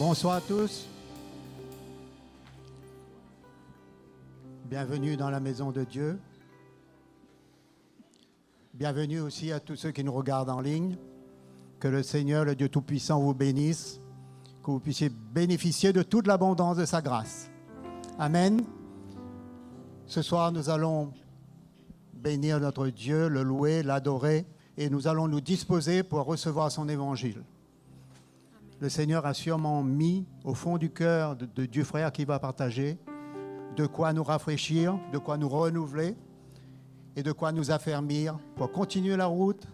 Bonsoir à tous. Bienvenue dans la maison de Dieu. Bienvenue aussi à tous ceux qui nous regardent en ligne. Que le Seigneur, le Dieu Tout-Puissant, vous bénisse. Que vous puissiez bénéficier de toute l'abondance de sa grâce. Amen. Ce soir, nous allons bénir notre Dieu, le louer, l'adorer, et nous allons nous disposer pour recevoir son évangile. Le Seigneur a sûrement mis au fond du cœur de Dieu frère qui va partager de quoi nous rafraîchir, de quoi nous renouveler et de quoi nous affermir pour continuer la route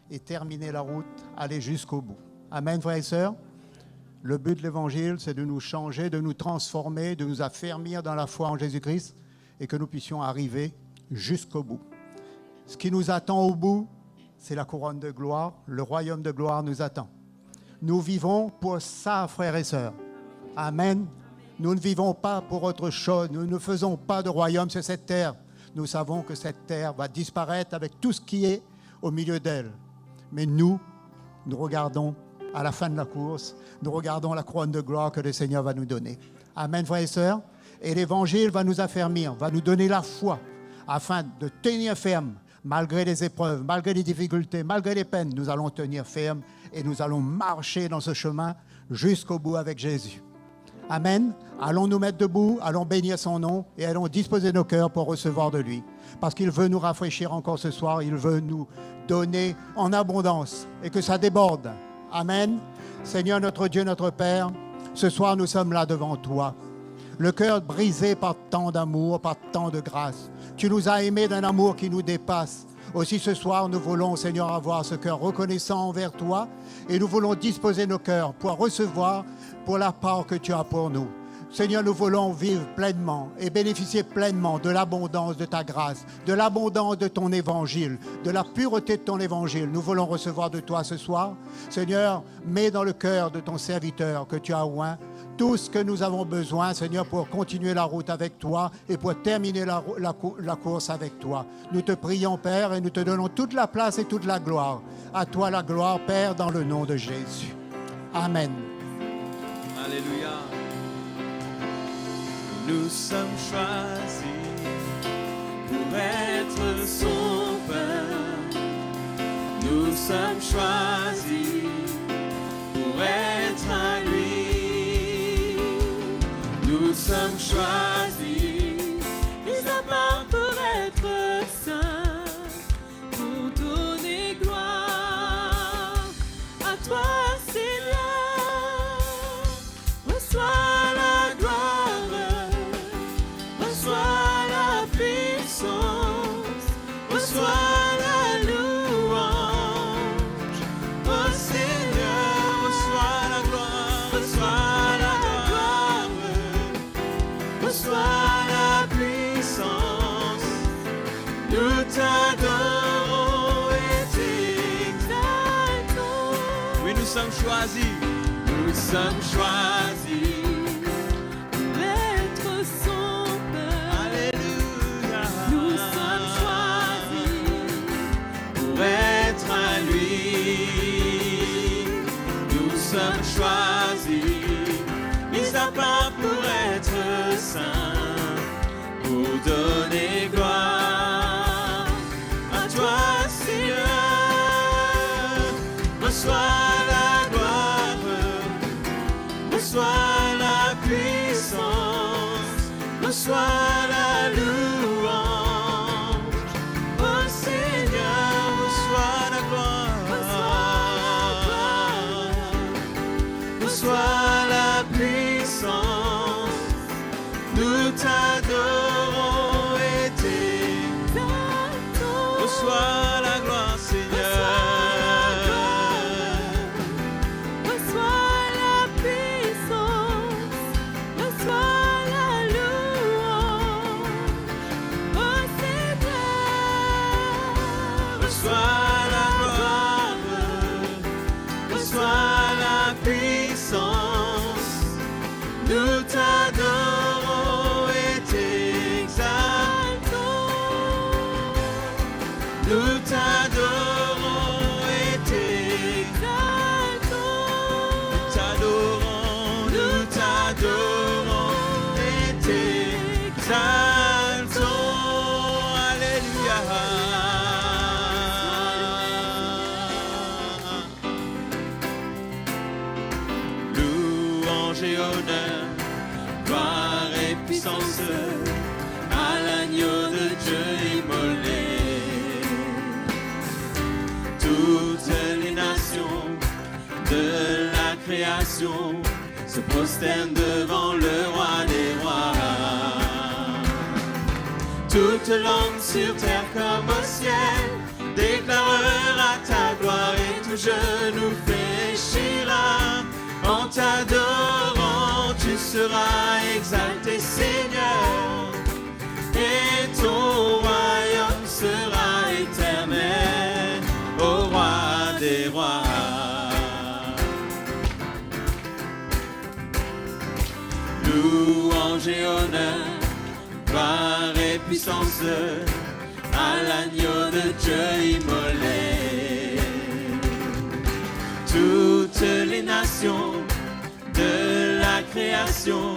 et terminer la route, aller jusqu'au bout. Amen, frères et sœurs. Le but de l'Évangile, c'est de nous changer, de nous transformer, de nous affermir dans la foi en Jésus-Christ et que nous puissions arriver jusqu'au bout. Ce qui nous attend au bout, c'est la couronne de gloire. Le royaume de gloire nous attend. Nous vivons pour ça, frères et sœurs. Amen. Nous ne vivons pas pour autre chose. Nous ne faisons pas de royaume sur cette terre. Nous savons que cette terre va disparaître avec tout ce qui est au milieu d'elle. Mais nous regardons à la fin de la course, nous regardons la couronne de gloire que le Seigneur va nous donner. Amen, frères et sœurs. Et l'Évangile va nous affermir, va nous donner la foi afin de tenir ferme malgré les épreuves, malgré les difficultés, malgré les peines. Nous allons tenir ferme et nous allons marcher dans ce chemin jusqu'au bout avec Jésus. Amen. Allons nous mettre debout, allons bénir son nom et allons disposer nos cœurs pour recevoir de lui. Parce qu'il veut nous rafraîchir encore ce soir, il veut nous donner en abondance et que ça déborde. Amen. Seigneur notre Dieu, notre Père, ce soir nous sommes là devant toi. Le cœur brisé par tant d'amour, par tant de grâce. Tu nous as aimés d'un amour qui nous dépasse. Aussi ce soir, nous voulons, Seigneur, avoir ce cœur reconnaissant envers toi et nous voulons disposer nos cœurs pour recevoir pour la part que tu as pour nous. Seigneur, nous voulons vivre pleinement et bénéficier pleinement de l'abondance de ta grâce, de l'abondance de ton évangile, de la pureté de ton évangile. Nous voulons recevoir de toi ce soir. Seigneur, mets dans le cœur de ton serviteur que tu as oint tout ce que nous avons besoin, Seigneur, pour continuer la route avec toi et pour terminer la course avec toi. Nous te prions, Père, et nous te donnons toute la place et toute la gloire. À toi la gloire, Père, dans le nom de Jésus. Amen. Alléluia. Nous sommes choisis pour être son peuple. Nous sommes choisis pour être à lui. Nous sommes choisis, mis à part pour être saints, pour donner gloire à toi, Seigneur. Reçois la gloire, reçois la puissance, reçois la louange. Oh Seigneur, reçois la gloire, reçois la reçois la puissance, nous t'adorons et t'exaltons. Oui, nous sommes choisis pour être son peuple. Alléluia. Nous sommes choisis pour être à lui. Nous sommes choisis, mis à part pour être saint, pour donner gloire à toi, Seigneur. Reçois la gloire, reçois la puissance, reçois la louange. Oh Seigneur, reçois la gloire, reçois la puissance. Nous t'adorons et t'exaltons. Reçois la gloire, Seigneur. Reçois la puissance. Reçois la louange. Oh Seigneur. Reçois la gloire. Reçois la puissance. Nous t'adorons et t'exaltons. Nous t'adorons et t'exaltons. Nous t'adorons, nous louange et honneur, gloire et puissance à l'agneau de Dieu immolé. Toutes les nations de la création se prosternent devant le roi des rois. Toute langue sur terre comme au ciel déclarera ta gloire et tout genou fléchira. En t'adorant, tu seras exalté, Seigneur, et ton royaume sera éternel, ô roi des rois. Louange et honneur, gloire et puissance à l'agneau de Dieu immolé. Toutes les nations de la création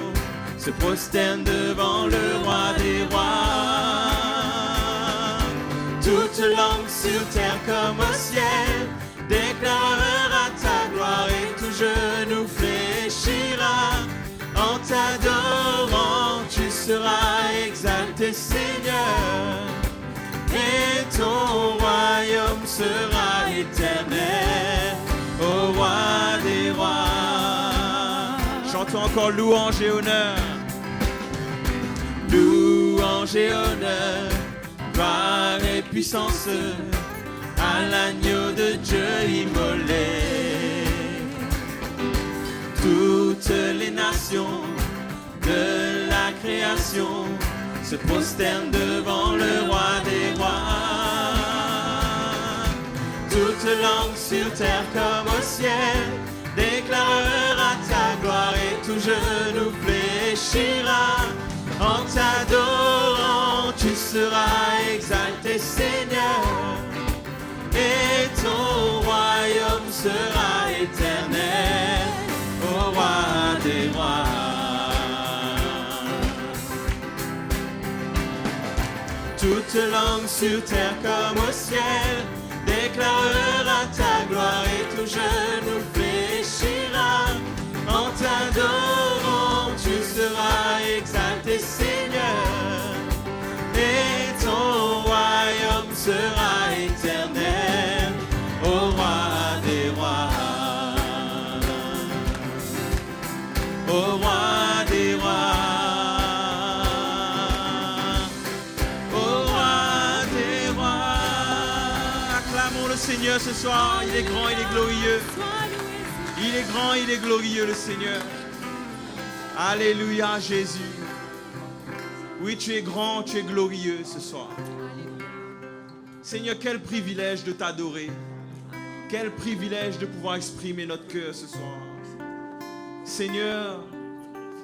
se prosternent devant le roi des rois. Toute langue sur terre comme au ciel déclarera ta gloire et tout genou fléchira. En t'adorant, tu seras exalté, Seigneur, et ton royaume sera éternel, ô roi des rois. Chantons encore louange et honneur. Louange et honneur, gloire et puissance à l'agneau de Dieu immolé. Toutes les nations de la création se prosternent devant le roi des rois. Toute langue sur terre comme au ciel déclarera ta gloire et tout genou fléchira. En t'adorant, tu seras exalté, Seigneur, et ton royaume sera éternel, ô roi des rois. Toute langue sur terre comme au ciel déclarera ta gloire et tout genou fléchira. En t'adorant, tu seras exalté, Seigneur, et ton royaume sera éternel, ô roi des rois. Ô roi des rois, ô roi des rois. Acclamons le Seigneur ce soir, il est grand, il est glorieux. Il est grand, il est glorieux le Seigneur. Alléluia Jésus. Oui, tu es grand, tu es glorieux ce soir. Seigneur, quel privilège de t'adorer. Quel privilège de pouvoir exprimer notre cœur ce soir. Seigneur,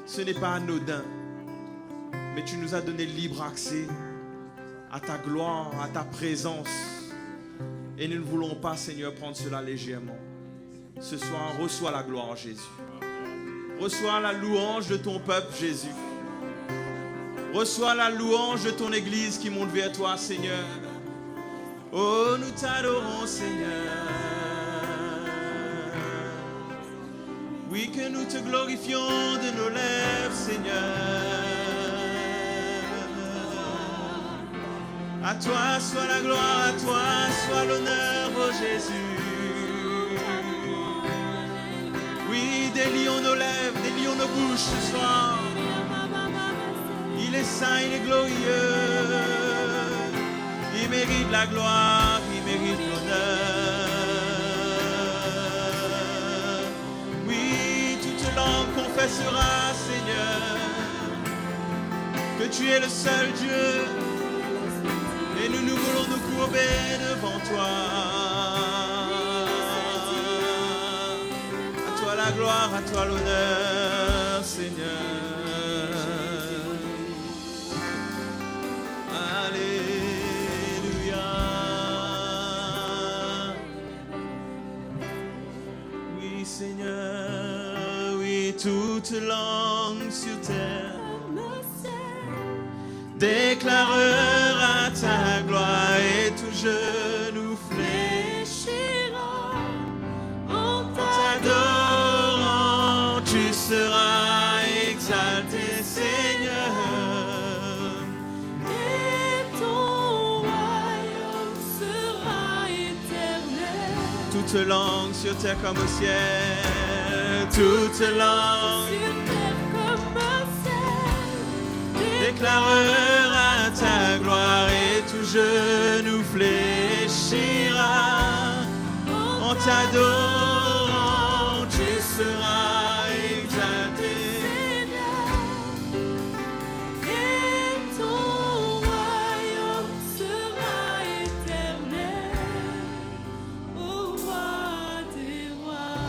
ce n'est pas anodin, mais tu nous as donné libre accès à ta gloire, à ta présence. Et nous ne voulons pas, Seigneur, prendre cela légèrement. Ce soir, reçois la gloire, Jésus. Reçois la louange de ton peuple, Jésus. Reçois la louange de ton Église qui monte vers toi, Seigneur. Oh, nous t'adorons, Seigneur. Oui, que nous te glorifions de nos lèvres, Seigneur. À toi soit la gloire, à toi soit l'honneur, oh Jésus. Oui, délions nos lèvres, délions nos bouches ce soir. Il est saint, il est glorieux. Il mérite la gloire, il mérite l'honneur. Oui, toute langue confessera, Seigneur, que tu es le seul Dieu. Et nous voulons nous courber devant toi. À toi la gloire, à toi l'honneur, Seigneur. Alléluia. Oui, Seigneur, oui, toute langue sur terre déclarera ta gloire et tout genou fléchira. En t'adorant, tu seras toute langue sur terre comme au ciel, toute langue sur terre comme au ciel, déclarera ta gloire et tout genou fléchira. En t'adorant, tu seras exalté. et ton royaume sera éternel, ô roi des rois.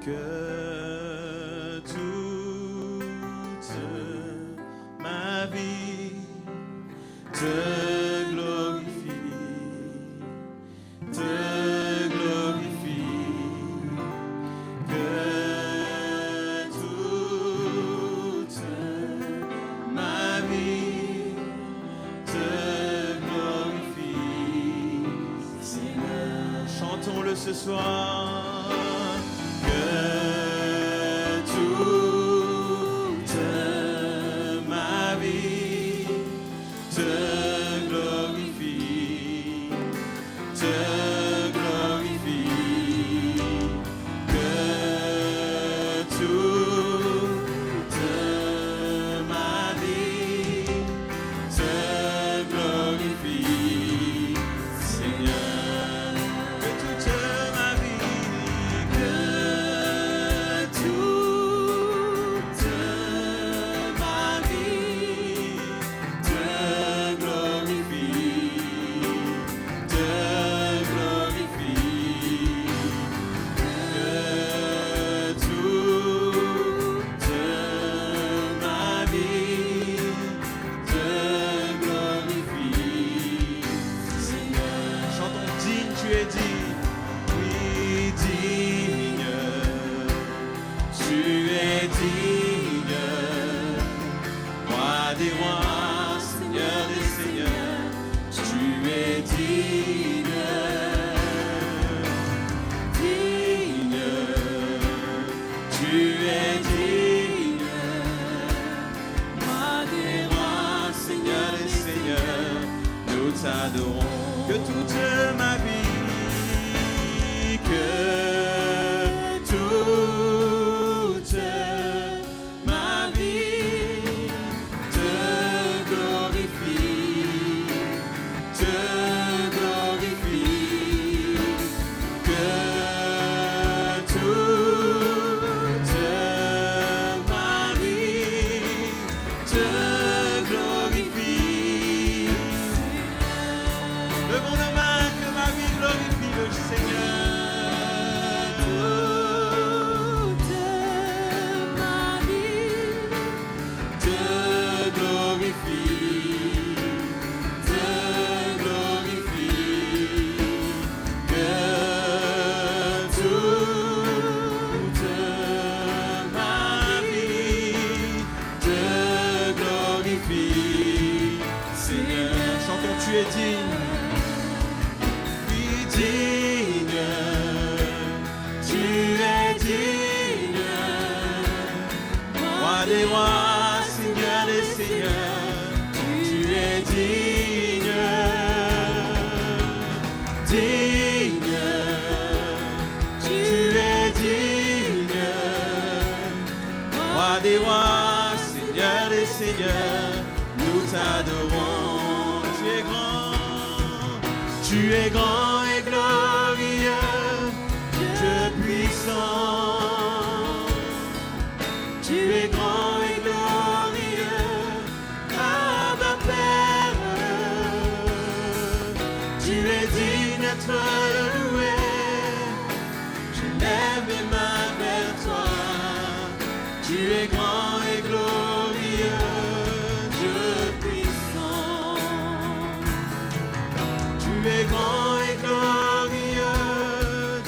Que toute ma vie te glorifie, te glorifie. Que toute ma vie te glorifie. Seigneur, chantons-le ce soir. Que toute ma vie te glorifie, te glorifie. Que toute ma vie te glorifie, Seigneur. Que toute ma vie, que toute ma vie te glorifie, te glorifie. Que toute ma vie te glorifie, Seigneur. Chantons digne, tu es digne, oui digne, tu es digne, roi des rois, Seigneur des seigneurs, tu es digne, digne, tu es digne, roi des rois, Seigneur des seigneurs, nous t'adorons. Que toute ma vie, que toute ma vie te glorifie, te glorifie. Que toute ma vie te glorifie. Levons nos mains, que ma vie glorifie le Seigneur. Toute ma vie Te glorifie, te glorifie. Que toute ma vie te glorifie, Seigneur. Chantons, tu es digne. Oui, digne, tu es digne, roi des rois, Seigneur des seigneurs, tu es digne, digne, tu es digne, roi des rois, Seigneur des seigneurs, nous t'adorons. Tu es grand et glorieux, Dieu puissant. Tu es grand et glorieux, Abba Père. Tu es digne d'être loué. Je lève mes mains vers toi. Tu es grand et glorieux, Dieu puissant. Tu es grand et glorieux,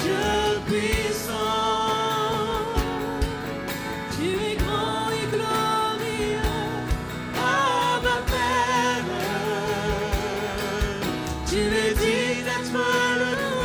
Dieu puissant. Tu es grand et glorieux, Abba Père. Tu es digne d'être loué.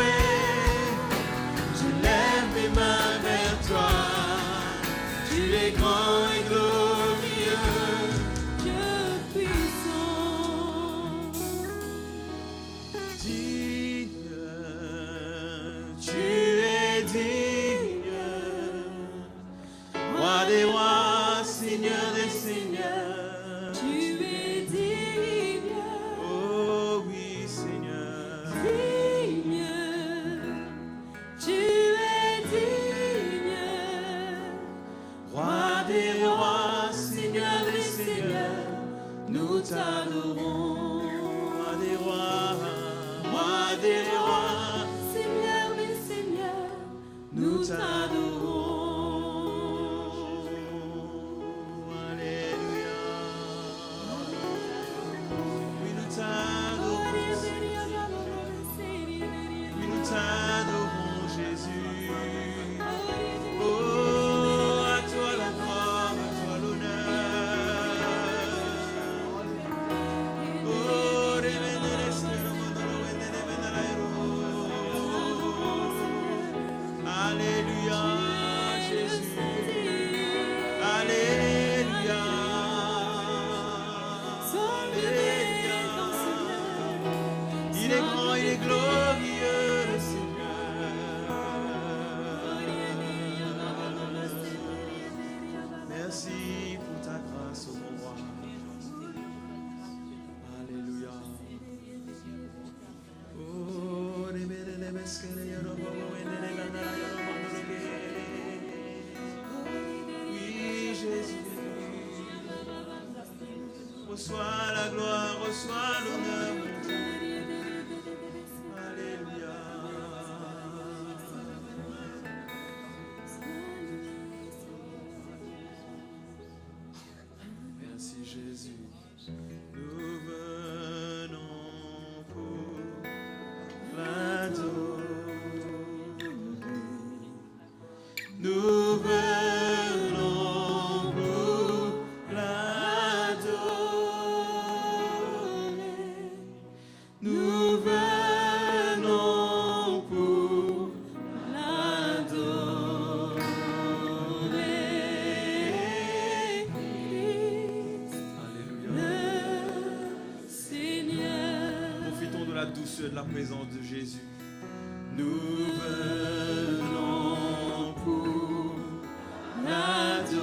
Reçois la gloire, reçois l'honneur, mon Dieu. Alléluia. Merci Jésus. Nous venons pour l'adorer. Nous venons pour l'adorer. Nous venons pour l'adorer. Alléluia. Profitons de la douceur de la présence de Jésus. Nous venons pour l'adorer.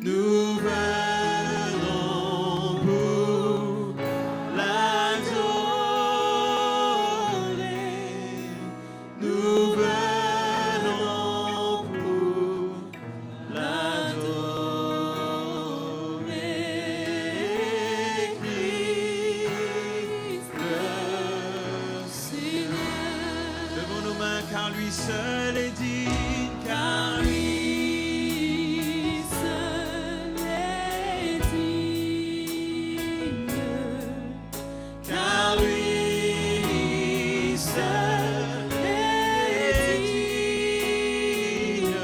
Nous venons pour l'adorer. Nous venons pour l'adorer. Christ le Seigneur. Levons nos mains car lui seul est digne, car lui seul est digne, car lui seul est digne,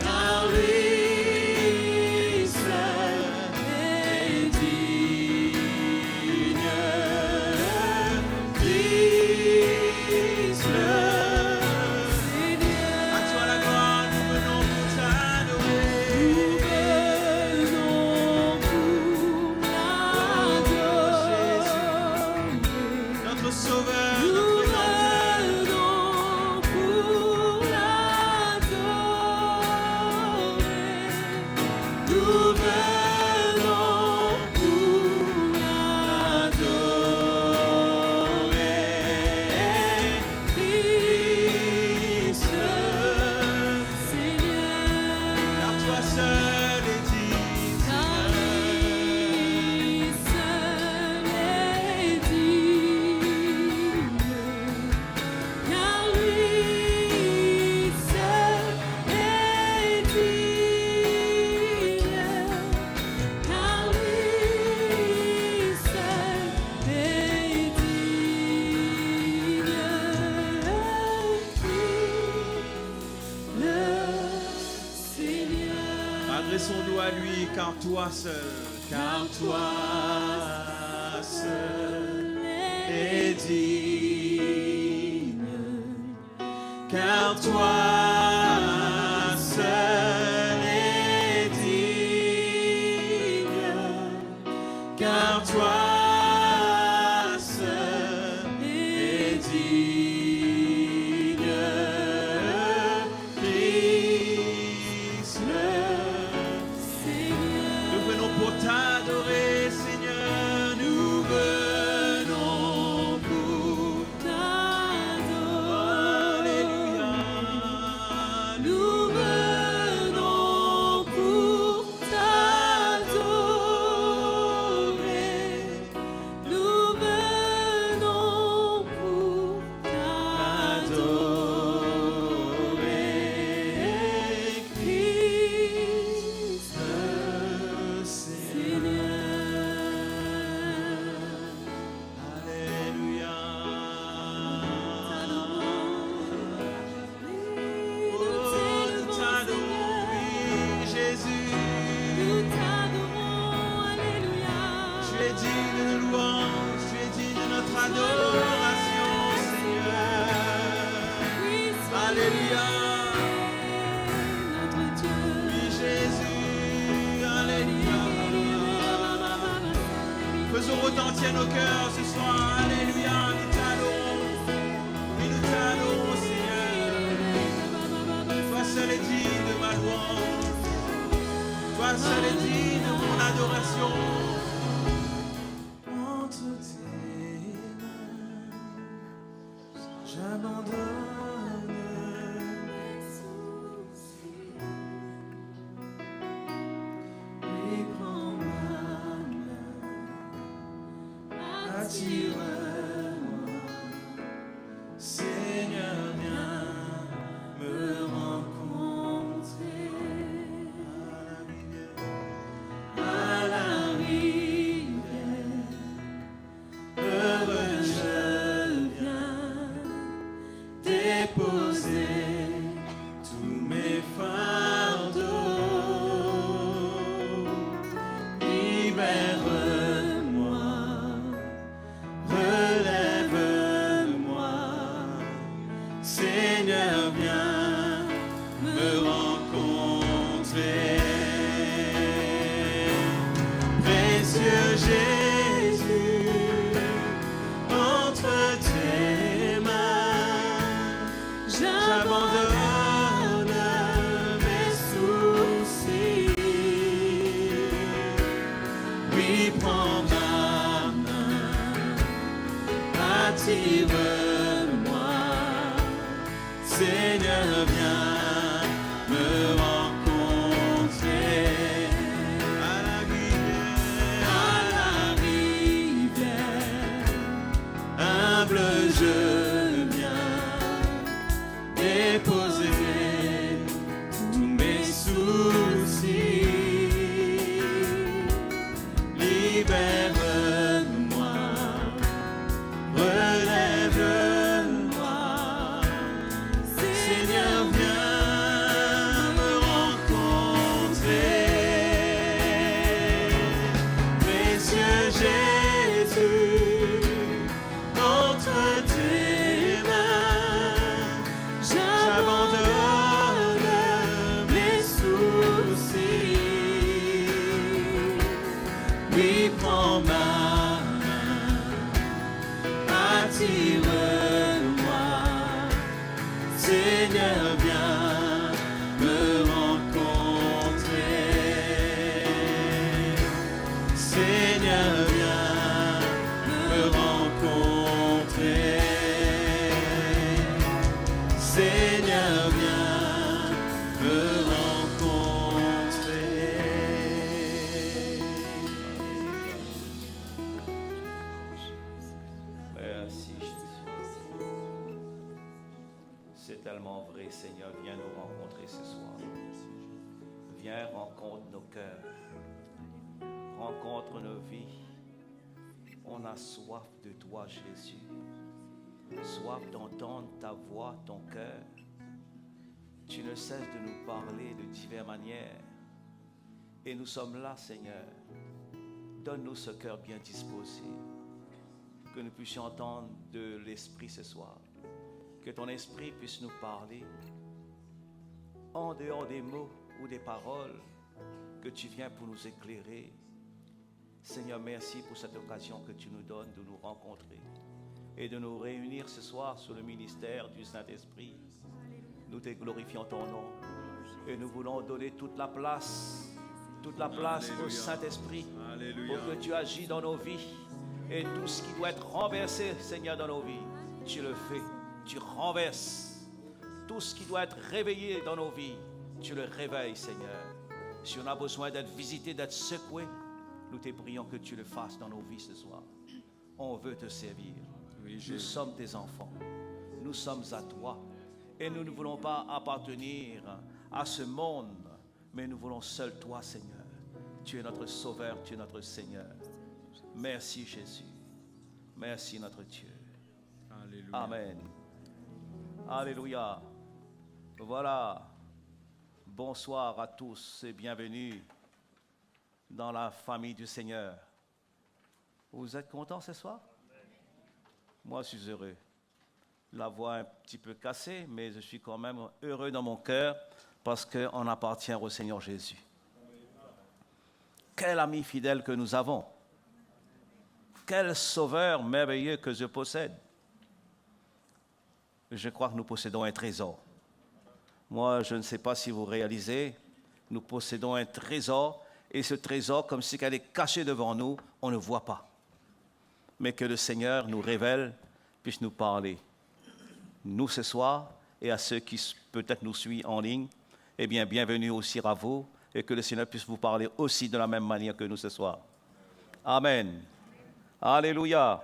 car lui seul est digne. Christ le Seigneur. À toi la gloire, nous venons pour t'adorer. Nous venons pour l'adorer. Notre Sauveur, notre Rédempteur. Nous venons pour l'adorer. Christ le Seigneur. Car toi seul est digne. Car lui seul est digne. Car lui seul est digne. Car lui seul est digne. Le Seigneur. Adressons-nous à lui, car toi seul est digne. Car toi seul est digne. Car toi seul est digne. Christ le Seigneur. Nous venons pour t'adorer, Seigneur. Nous venons pour t'adorer. Alléluia. Nous venons pour t'adorer. Nous venons pour t'adorer. Christ le Seigneur. Alléluia. Oh, nous t'adorons, oui, Jésus. Nous t'adorons, alléluia. Tu es digne de louange, tu es digne de notre adoration, Seigneur. Alléluia. Notre Dieu. Oui, Jésus, alléluia. Faisons retentir nos cœurs ce soir, alléluia. Nous t'adorons, oui, nous t'adorons, Seigneur. Toi seul est digne de ma louange. Toi seul est digne de mon adoration. Entre tes mains, j'abandonne mes soucis. attire-moi. Seigneur, viens me rencontrer. À la rivière, heureux je viens déposer tous mes fardeaux. Libère-moi, relève-moi. Seigneur, viens me rencontrer. Précieux Jésus, entre tes mains, j'abandonne mes soucis. Oui, prends ma main, attire-moi. Seigneur, viens me rencontrer. À la rivière, humble je viens déposer tous mes soucis. Libère-moi, relève-moi. Seigneur, viens me rencontrer. Précieux Jésus, entre tes mains, j'abandonne mes soucis. Oui, prends ma main, attire-moi. Seigneur, viens me rencontrer. Seigneur, viens me rencontrer. Seigneur, viens me rencontrer. Merci Jésus. C'est tellement vrai, Seigneur. Viens nous rencontrer ce soir. Viens, rencontre nos cœurs. Rencontre nos vies. On a soif de toi, Jésus. Soif d'entendre ta voix, ton cœur. Tu ne cesses de nous parler de diverses manières. Et nous sommes là, Seigneur. Donne-nous ce cœur bien disposé. Que nous puissions entendre de l'Esprit ce soir. Que ton Esprit puisse nous parler en dehors des mots ou des paroles que tu viens pour nous éclairer. Seigneur, merci pour cette occasion que tu nous donnes de nous rencontrer et de nous réunir ce soir sous le ministère du Saint-Esprit. Nous te glorifions ton nom et nous voulons donner toute la place au Saint-Esprit pour que tu agis dans nos vies. Et tout ce qui doit être renversé, Seigneur, dans nos vies, tu le fais, tu renverses. Tout ce qui doit être réveillé dans nos vies, tu le réveilles, Seigneur. Si on a besoin d'être visité, d'être secoué, nous te prions que tu le fasses dans nos vies ce soir. On veut te servir. Nous sommes tes enfants. Nous sommes à toi. Et nous ne voulons pas appartenir à ce monde, mais nous voulons seul toi, Seigneur. Tu es notre Sauveur, tu es notre Seigneur. Merci Jésus. Merci notre Dieu. Alléluia. Amen. Alléluia. Voilà. Bonsoir à tous et bienvenue dans la famille du Seigneur. Vous êtes contents ce soir? Moi, je suis heureux. La voix un petit peu cassée, mais je suis quand même heureux dans mon cœur parce qu'on appartient au Seigneur Jésus. Quel ami fidèle que nous avons. Quel sauveur merveilleux que je possède. Je crois que nous possédons un trésor. Moi, je ne sais pas si vous réalisez, nous possédons un trésor, et ce trésor, comme si elle est cachée devant nous, on ne voit pas. Mais que le Seigneur nous révèle, puisse nous parler. Nous, ce soir, et à ceux qui peut-être nous suivent en ligne, eh bien, bienvenue aussi à vous, et que le Seigneur puisse vous parler aussi de la même manière que nous ce soir. Amen. Alléluia.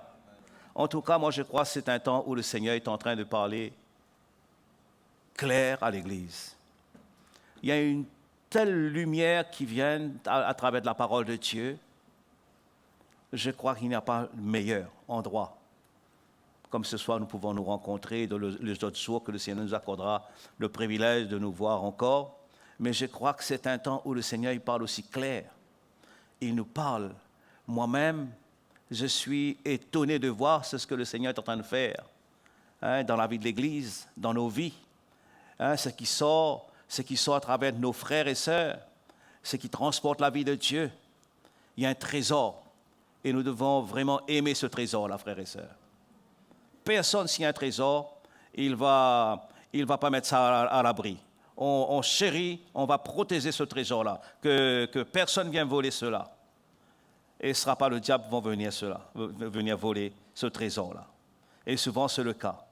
En tout cas, moi je crois que c'est un temps où le Seigneur est en train de parler clair à l'Église. Il y a une telle lumière qui vient à travers de la parole de Dieu. Je crois qu'il n'y a pas meilleur endroit. Comme ce soir, nous pouvons nous rencontrer dans les autres jours que le Seigneur nous accordera le privilège de nous voir encore. Mais je crois que c'est un temps où le Seigneur il parle aussi clair. Il nous parle. Moi-même, je suis étonné de voir ce que le Seigneur est en train de faire dans la vie de l'Église, dans nos vies. Ce qui sort à travers nos frères et sœurs, ce qui transporte la vie de Dieu. Il y a un trésor et nous devons vraiment aimer ce trésor-là, frères et sœurs. Personne, s'il y a un trésor, il va pas mettre ça à l'abri. On chérit, on va protéger ce trésor-là, que personne ne vienne voler cela. Et ce ne sera pas le diable qui va venir voler ce trésor-là. Et souvent, c'est le cas.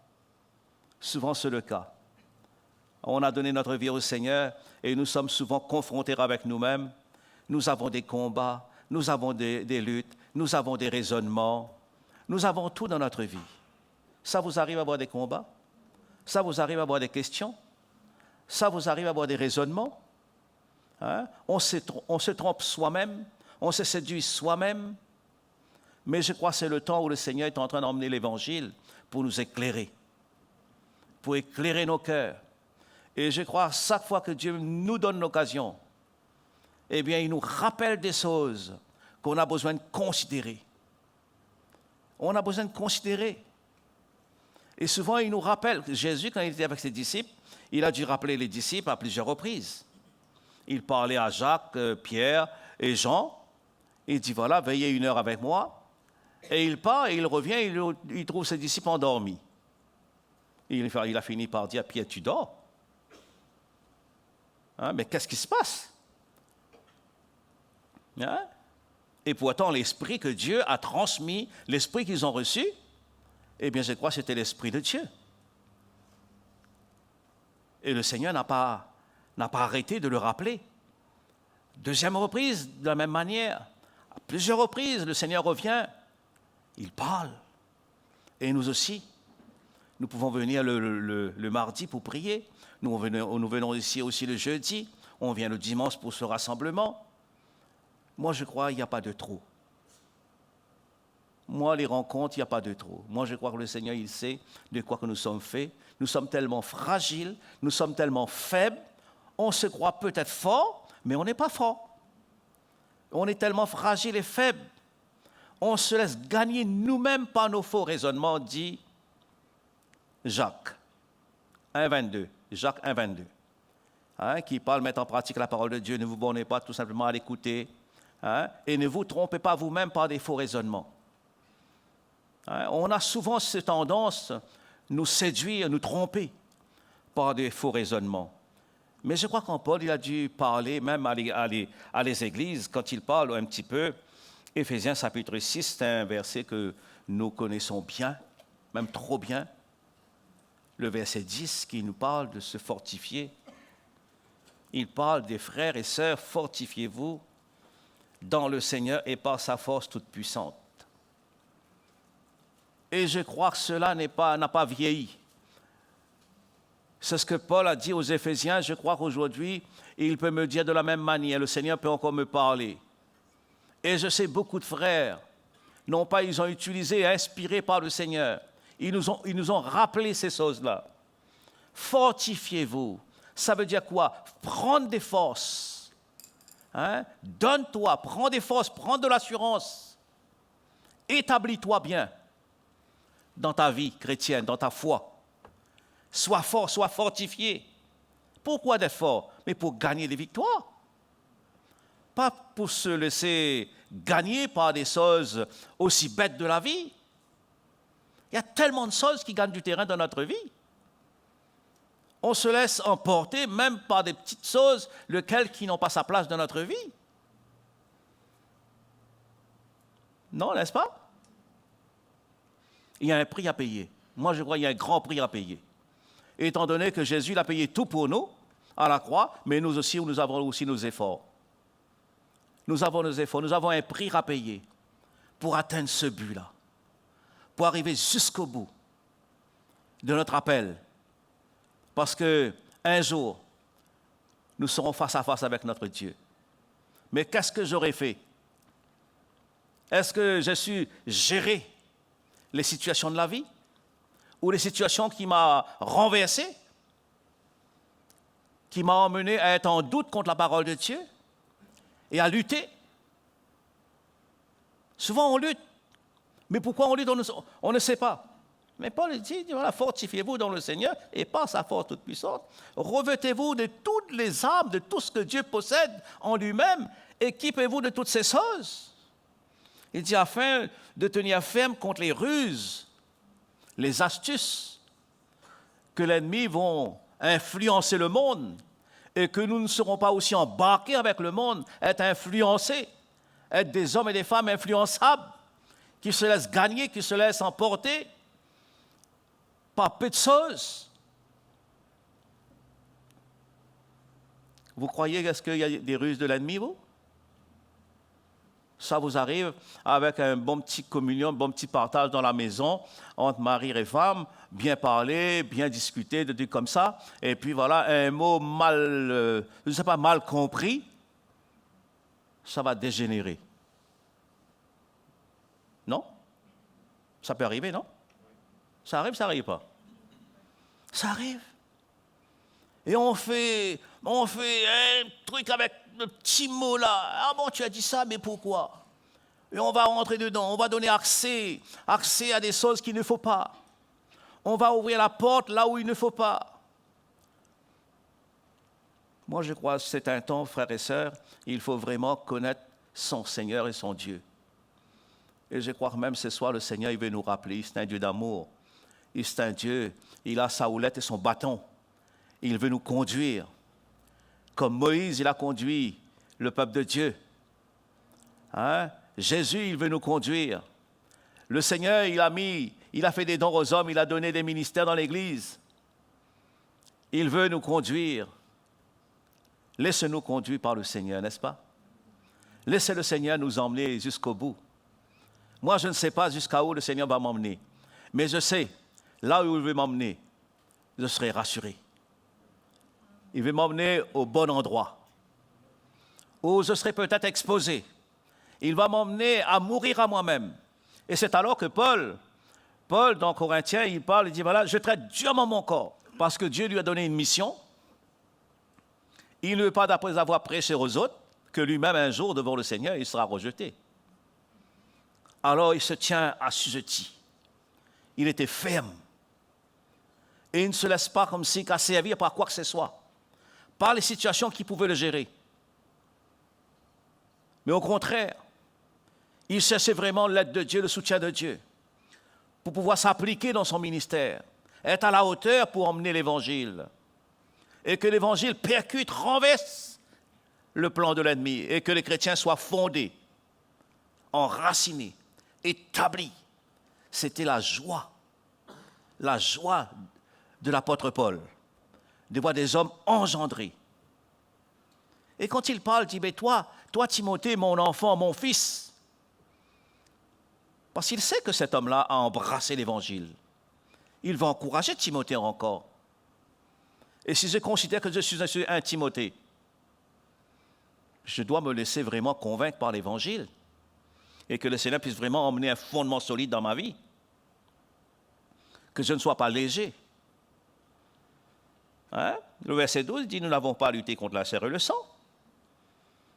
Souvent, c'est le cas. On a donné notre vie au Seigneur et nous sommes souvent confrontés avec nous-mêmes. Nous avons des combats, nous avons des luttes, nous avons des raisonnements. Nous avons tout dans notre vie. Ça vous arrive à avoir des combats? Ça vous arrive à avoir des questions? Ça vous arrive à avoir des raisonnements? On se trompe soi-même, on se séduit soi-même. Mais je crois que c'est le temps où le Seigneur est en train d'emmener l'Évangile pour nous éclairer, pour éclairer nos cœurs. Et je crois que chaque fois que Dieu nous donne l'occasion, eh bien, il nous rappelle des choses qu'on a besoin de considérer. On a besoin de considérer. Et souvent, il nous rappelle, Jésus, quand il était avec ses disciples, il a dû rappeler les disciples à plusieurs reprises. Il parlait à Jacques, Pierre et Jean. Il dit, voilà, veillez 1 heure avec moi. Et il part, et il revient, il trouve ses disciples endormis. Il a fini par dire, Pierre, tu dors? Mais qu'est-ce qui se passe? Et pourtant, l'esprit que Dieu a transmis, l'esprit qu'ils ont reçu, eh bien, je crois que c'était l'esprit de Dieu. Et le Seigneur n'a pas arrêté de le rappeler. Deuxième reprise, de la même manière. À plusieurs reprises, le Seigneur revient. Il parle. Et nous aussi, nous pouvons venir le mardi pour prier. Nous venons ici aussi le jeudi. On vient le dimanche pour ce rassemblement. Moi, je crois qu'il n'y a pas de trop. Moi, les rencontres, il n'y a pas de trop. Moi, je crois que le Seigneur, il sait de quoi que nous sommes faits. Nous sommes tellement fragiles, nous sommes tellement faibles. On se croit peut-être fort, mais on n'est pas fort. On est tellement fragile et faible. On se laisse gagner nous-mêmes par nos faux raisonnements, dit Jacques 1,22. Jacques 1,22. Qui parle, mettre en pratique la parole de Dieu. Ne vous bornez pas tout simplement à l'écouter. Et ne vous trompez pas vous-même par des faux raisonnements. On a souvent cette tendance à nous séduire, nous tromper par des faux raisonnements. Mais je crois qu'en Paul, il a dû parler même à les églises, quand il parle un petit peu. Éphésiens chapitre 6, c'est un verset que nous connaissons bien, même trop bien. Le verset 10 qui nous parle de se fortifier. Il parle des frères et sœurs, fortifiez-vous dans le Seigneur et par sa force toute puissante. Et je crois que cela n'a pas vieilli. C'est ce que Paul a dit aux Éphésiens. Je crois qu'aujourd'hui, il peut me dire de la même manière. Le Seigneur peut encore me parler. Et je sais beaucoup de frères, non pas ils ont utilisé, inspirés par le Seigneur. Ils nous ont rappelé ces choses-là. Fortifiez-vous. Ça veut dire quoi? Prendre des forces. Donne-toi, prends des forces, prends de l'assurance. Établis-toi bien dans ta vie chrétienne, dans ta foi. Sois fort, sois fortifié. Pourquoi d'être fort? Mais pour gagner des victoires. Pas pour se laisser gagner par des choses aussi bêtes de la vie. Il y a tellement de choses qui gagnent du terrain dans notre vie. On se laisse emporter même par des petites choses, lesquelles qui n'ont pas sa place dans notre vie. Non, n'est-ce pas? Il y a un prix à payer. Moi, je crois qu'il y a un grand prix à payer. Étant donné que Jésus l'a payé tout pour nous, à la croix, mais nous aussi, nous avons aussi nos efforts. Nous avons nos efforts, nous avons un prix à payer pour atteindre ce but-là, pour arriver jusqu'au bout de notre appel. Parce qu'un jour, nous serons face à face avec notre Dieu. Mais qu'est-ce que j'aurais fait? Est-ce que j'ai su gérer les situations de la vie? Ou les situations qui m'ont renversé? Qui m'ont emmené à être en doute contre la parole de Dieu? Et à lutter? Souvent on lutte. Mais pourquoi on lutte, on ne sait pas. Mais Paul dit, voilà, fortifiez-vous dans le Seigneur et par sa force toute puissante. Revêtez-vous de toutes les armes, de tout ce que Dieu possède en lui-même. Équipez-vous de toutes ces choses. Il dit afin de tenir ferme contre les ruses, les astuces que l'ennemi vont influencer le monde et que nous ne serons pas aussi embarqués avec le monde, être influencés, être des hommes et des femmes influençables, qui se laissent gagner, qui se laissent emporter par peu de choses. Vous croyez qu'est-ce qu'il y a des ruses de l'ennemi, vous? Ça vous arrive avec un bon petit communion, un bon petit partage dans la maison, entre mari et femme, bien parler, bien discuter, de trucs comme ça, et puis voilà, un mot mal, je ne sais pas, mal compris, ça va dégénérer. Non? Ça peut arriver, non? Ça arrive, ça n'arrive pas? Ça arrive. Et on fait un truc avec le petit mot là. Ah bon, tu as dit ça, mais pourquoi? Et on va rentrer dedans, on va donner accès à des choses qu'il ne faut pas. On va ouvrir la porte là où il ne faut pas. Moi, je crois que c'est un temps, frères et sœurs, il faut vraiment connaître son Seigneur et son Dieu. Et je crois que même ce soir, le Seigneur, il veut nous rappeler, c'est un Dieu d'amour. C'est un Dieu, il a sa houlette et son bâton. Il veut nous conduire. Comme Moïse, il a conduit le peuple de Dieu. Hein? Jésus, il veut nous conduire. Le Seigneur, il a fait des dons aux hommes, il a donné des ministères dans l'Église. Il veut nous conduire. Laissez-nous conduire par le Seigneur, n'est-ce pas? Laissez le Seigneur nous emmener jusqu'au bout. Moi, je ne sais pas jusqu'à où le Seigneur va m'emmener. Mais je sais, là où il veut m'emmener, je serai rassuré. Il veut m'emmener au bon endroit, où je serai peut-être exposé. Il va m'emmener à mourir à moi-même. Et c'est alors que Paul, dans Corinthiens, il parle, il dit, voilà, je traite durement mon corps, parce que Dieu lui a donné une mission. Il ne veut pas, d'après avoir prêché aux autres, que lui-même, un jour, devant le Seigneur, il sera rejeté. Alors, il se tient assujetti. Il était ferme. Et il ne se laisse pas comme si qu'à servir par quoi que ce soit, par les situations qui pouvaient le gérer. Mais au contraire, il cherchait vraiment l'aide de Dieu, le soutien de Dieu, pour pouvoir s'appliquer dans son ministère, être à la hauteur pour emmener l'Évangile. Et que l'Évangile percute, renverse le plan de l'ennemi, et que les chrétiens soient fondés, enracinés, établis. C'était la joie de l'apôtre Paul, de voir des hommes engendrés. Et quand il parle, il dit, mais toi Timothée, mon enfant, mon fils, parce qu'il sait que cet homme-là a embrassé l'Évangile. Il va encourager Timothée encore. Et si je considère que je suis un Timothée, je dois me laisser vraiment convaincre par l'Évangile et que le Seigneur puisse vraiment emmener un fondement solide dans ma vie. Que je ne sois pas léger. Hein? Le verset 12 dit, nous n'avons pas à lutter contre la chair et le sang,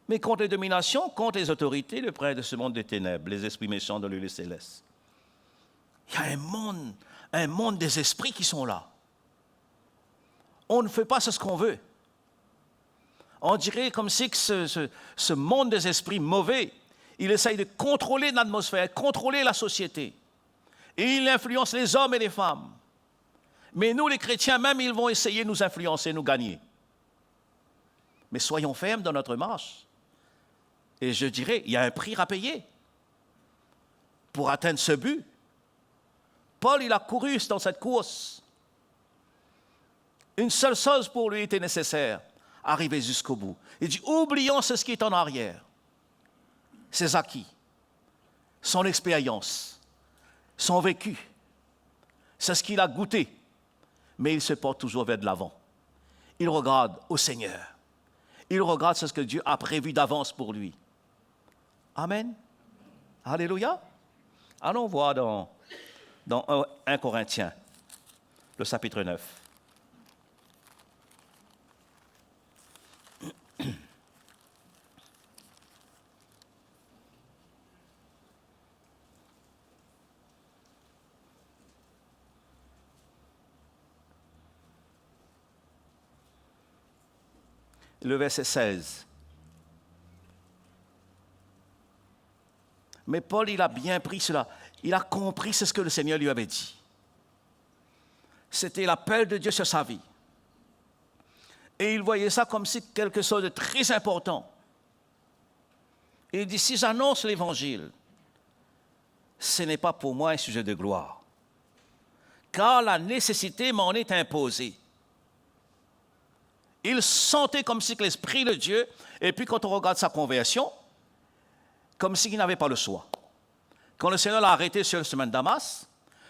mais contre les dominations, contre les autorités, le prince de ce monde des ténèbres, les esprits méchants de l'île céleste. Il y a un monde des esprits qui sont là. On ne fait pas ce qu'on veut. On dirait comme si que ce monde des esprits mauvais, il essaye de contrôler l'atmosphère, contrôler la société. Et il influence les hommes et les femmes. Mais nous, les chrétiens, même, ils vont essayer de nous influencer, nous gagner. Mais soyons fermes dans notre marche. Et je dirais, il y a un prix à payer pour atteindre ce but. Paul, il a couru dans cette course. Une seule chose pour lui était nécessaire, arriver jusqu'au bout. Il dit, oublions ce qui est en arrière. Ses acquis, son expérience, son vécu. C'est ce qu'il a goûté. Mais il se porte toujours vers de l'avant. Il regarde au Seigneur. Il regarde ce que Dieu a prévu d'avance pour lui. Amen. Alléluia. Allons voir dans 1 Corinthiens, le chapitre 9. Le verset 16. Mais Paul, il a bien pris cela. Il a compris ce que le Seigneur lui avait dit. C'était l'appel de Dieu sur sa vie. Et il voyait ça comme si quelque chose de très important. Et il dit, si j'annonce l'Évangile, ce n'est pas pour moi un sujet de gloire. Car la nécessité m'en est imposée. Il sentait comme si l'Esprit de Dieu, et puis quand on regarde sa conversion, comme s'il n'avait pas le choix. Quand le Seigneur l'a arrêté sur le chemin de Damas,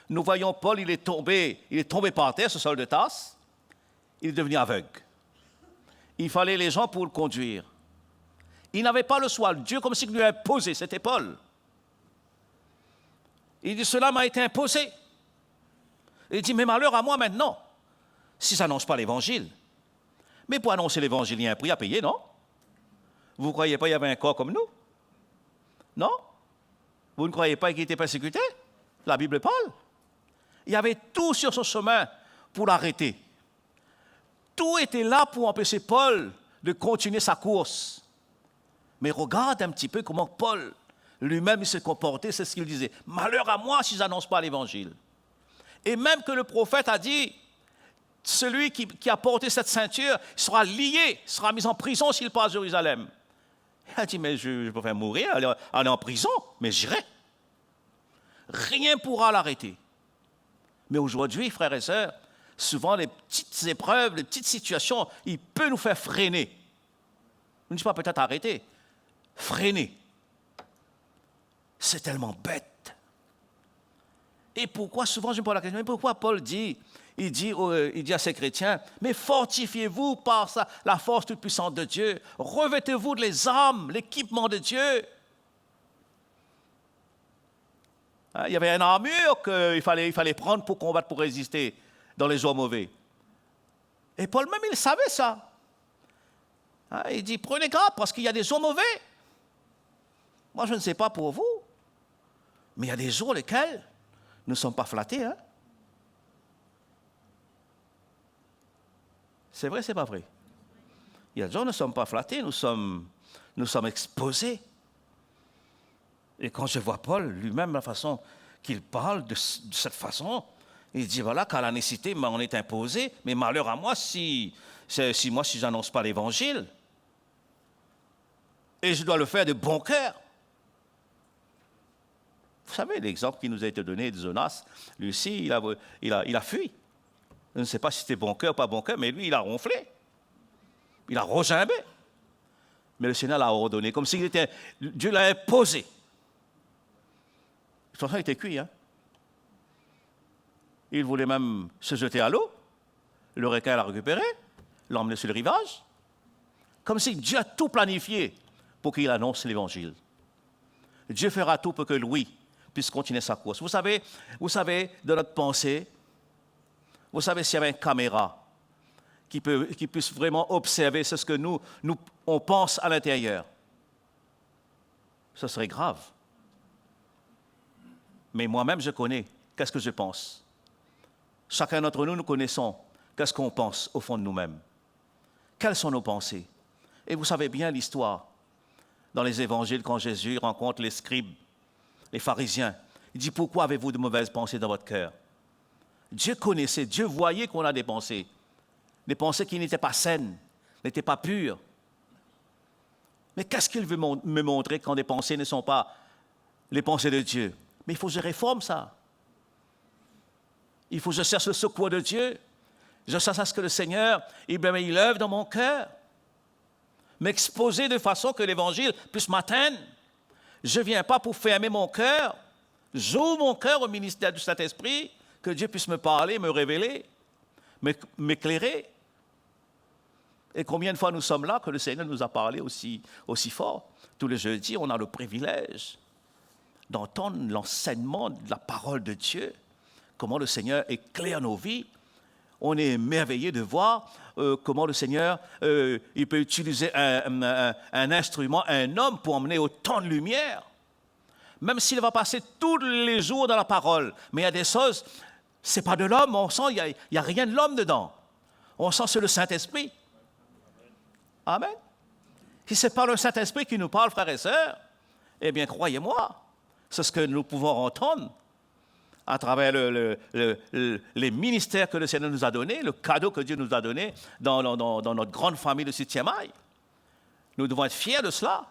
nous voyons Paul, il est tombé par terre sur le sol de Tasse, il est devenu aveugle. Il fallait les gens pour le conduire. Il n'avait pas le choix, Dieu comme s'il lui avait imposé, c'était Paul. Il dit, cela m'a été imposé. Il dit, mais malheur à moi maintenant, si ça n'annonce pas l'Évangile. Mais pour annoncer l'Évangile, il y a un prix à payer, non? Vous ne croyez pas qu'il y avait un corps comme nous? Non? Vous ne croyez pas qu'il était persécuté? La Bible parle. Il y avait tout sur son chemin pour l'arrêter. Tout était là pour empêcher Paul de continuer sa course. Mais regarde un petit peu comment Paul lui-même se comportait, c'est ce qu'il disait. Malheur à moi si je n'annonce pas l'Évangile. Et même que le prophète a dit, celui qui a porté cette ceinture sera lié, sera mis en prison s'il passe à Jérusalem. Il a dit, mais je préfère mourir, aller en prison, mais j'irai. Rien ne pourra l'arrêter. Mais aujourd'hui, frères et sœurs, souvent les petites épreuves, les petites situations, il peut nous faire freiner. Je ne dis pas peut-être arrêter, freiner. C'est tellement bête. Et pourquoi, souvent je me pose la question, mais pourquoi Paul dit, il dit à ces chrétiens, mais fortifiez-vous par la force toute puissante de Dieu, revêtez-vous de les armes, l'équipement de Dieu. Il y avait une armure qu'il fallait prendre pour combattre, pour résister dans les jours mauvais. Et Paul même, il savait ça. Il dit, prenez garde parce qu'il y a des jours mauvais. Moi, je ne sais pas pour vous, mais il y a des jours lesquels nous ne sommes pas flattés. Hein? C'est vrai, c'est pas vrai. Il y a des jours où nous ne sommes pas flattés, nous sommes exposés. Et quand je vois Paul, lui-même, la façon qu'il parle de cette façon, il dit, voilà, qu'à la nécessité m'en est imposé, mais malheur à moi si je n'annonce pas l'Évangile. Et je dois le faire de bon cœur. Vous savez, l'exemple qui nous a été donné de Jonas, lui aussi, il a fui. Je ne sais pas si c'était bon cœur ou pas bon cœur, mais lui, il a ronflé. Il a regimbé. Mais le Seigneur l'a ordonné, comme si Dieu l'a imposé. De toute façon, il était cuit. Hein? Il voulait même se jeter à l'eau. Le requin l'a récupéré, l'emmener sur le rivage. Comme si Dieu a tout planifié pour qu'il annonce l'Évangile. Dieu fera tout pour que Louis puisse continuer sa course. Vous savez, de notre pensée, vous savez s'il y avait une caméra qui puisse vraiment observer ce que nous on pense à l'intérieur, ce serait grave. Mais moi-même, je connais qu'est-ce que je pense. Chacun d'entre nous, nous connaissons qu'est-ce qu'on pense au fond de nous-mêmes. Quelles sont nos pensées? Et vous savez bien l'histoire dans les évangiles quand Jésus rencontre les scribes, les pharisiens. Il dit, pourquoi avez-vous de mauvaises pensées dans votre cœur? Dieu connaissait, Dieu voyait qu'on a des pensées qui n'étaient pas saines, n'étaient pas pures. Mais qu'est-ce qu'il veut me montrer quand des pensées ne sont pas les pensées de Dieu? Mais il faut que je réforme ça. Il faut que je cherche le secours de Dieu. Je cherche à ce que le Seigneur, il œuvre dans mon cœur. M'exposer de façon que l'Évangile puisse m'atteindre. Je ne viens pas pour fermer mon cœur J'ouvre mon cœur au ministère du Saint-Esprit, que Dieu puisse me parler, me révéler, m'éclairer. Et combien de fois nous sommes là que le Seigneur nous a parlé aussi fort. Tous les jeudis, on a le privilège d'entendre l'enseignement de la parole de Dieu, comment le Seigneur éclaire nos vies. On est émerveillé de voir comment le Seigneur il peut utiliser un instrument, un homme pour emmener autant de lumière. Même s'il va passer tous les jours dans la parole. Mais il y a des choses, ce n'est pas de l'homme, on sent, il n'y a rien de l'homme dedans. On sent c'est le Saint-Esprit. Amen. Si ce n'est pas le Saint-Esprit qui nous parle, frères et sœurs, eh bien, croyez-moi, c'est ce que nous pouvons entendre à travers les ministères que le Seigneur nous a donnés, le cadeau que Dieu nous a donné dans notre grande famille de 7e Aïe. Nous devons être fiers de cela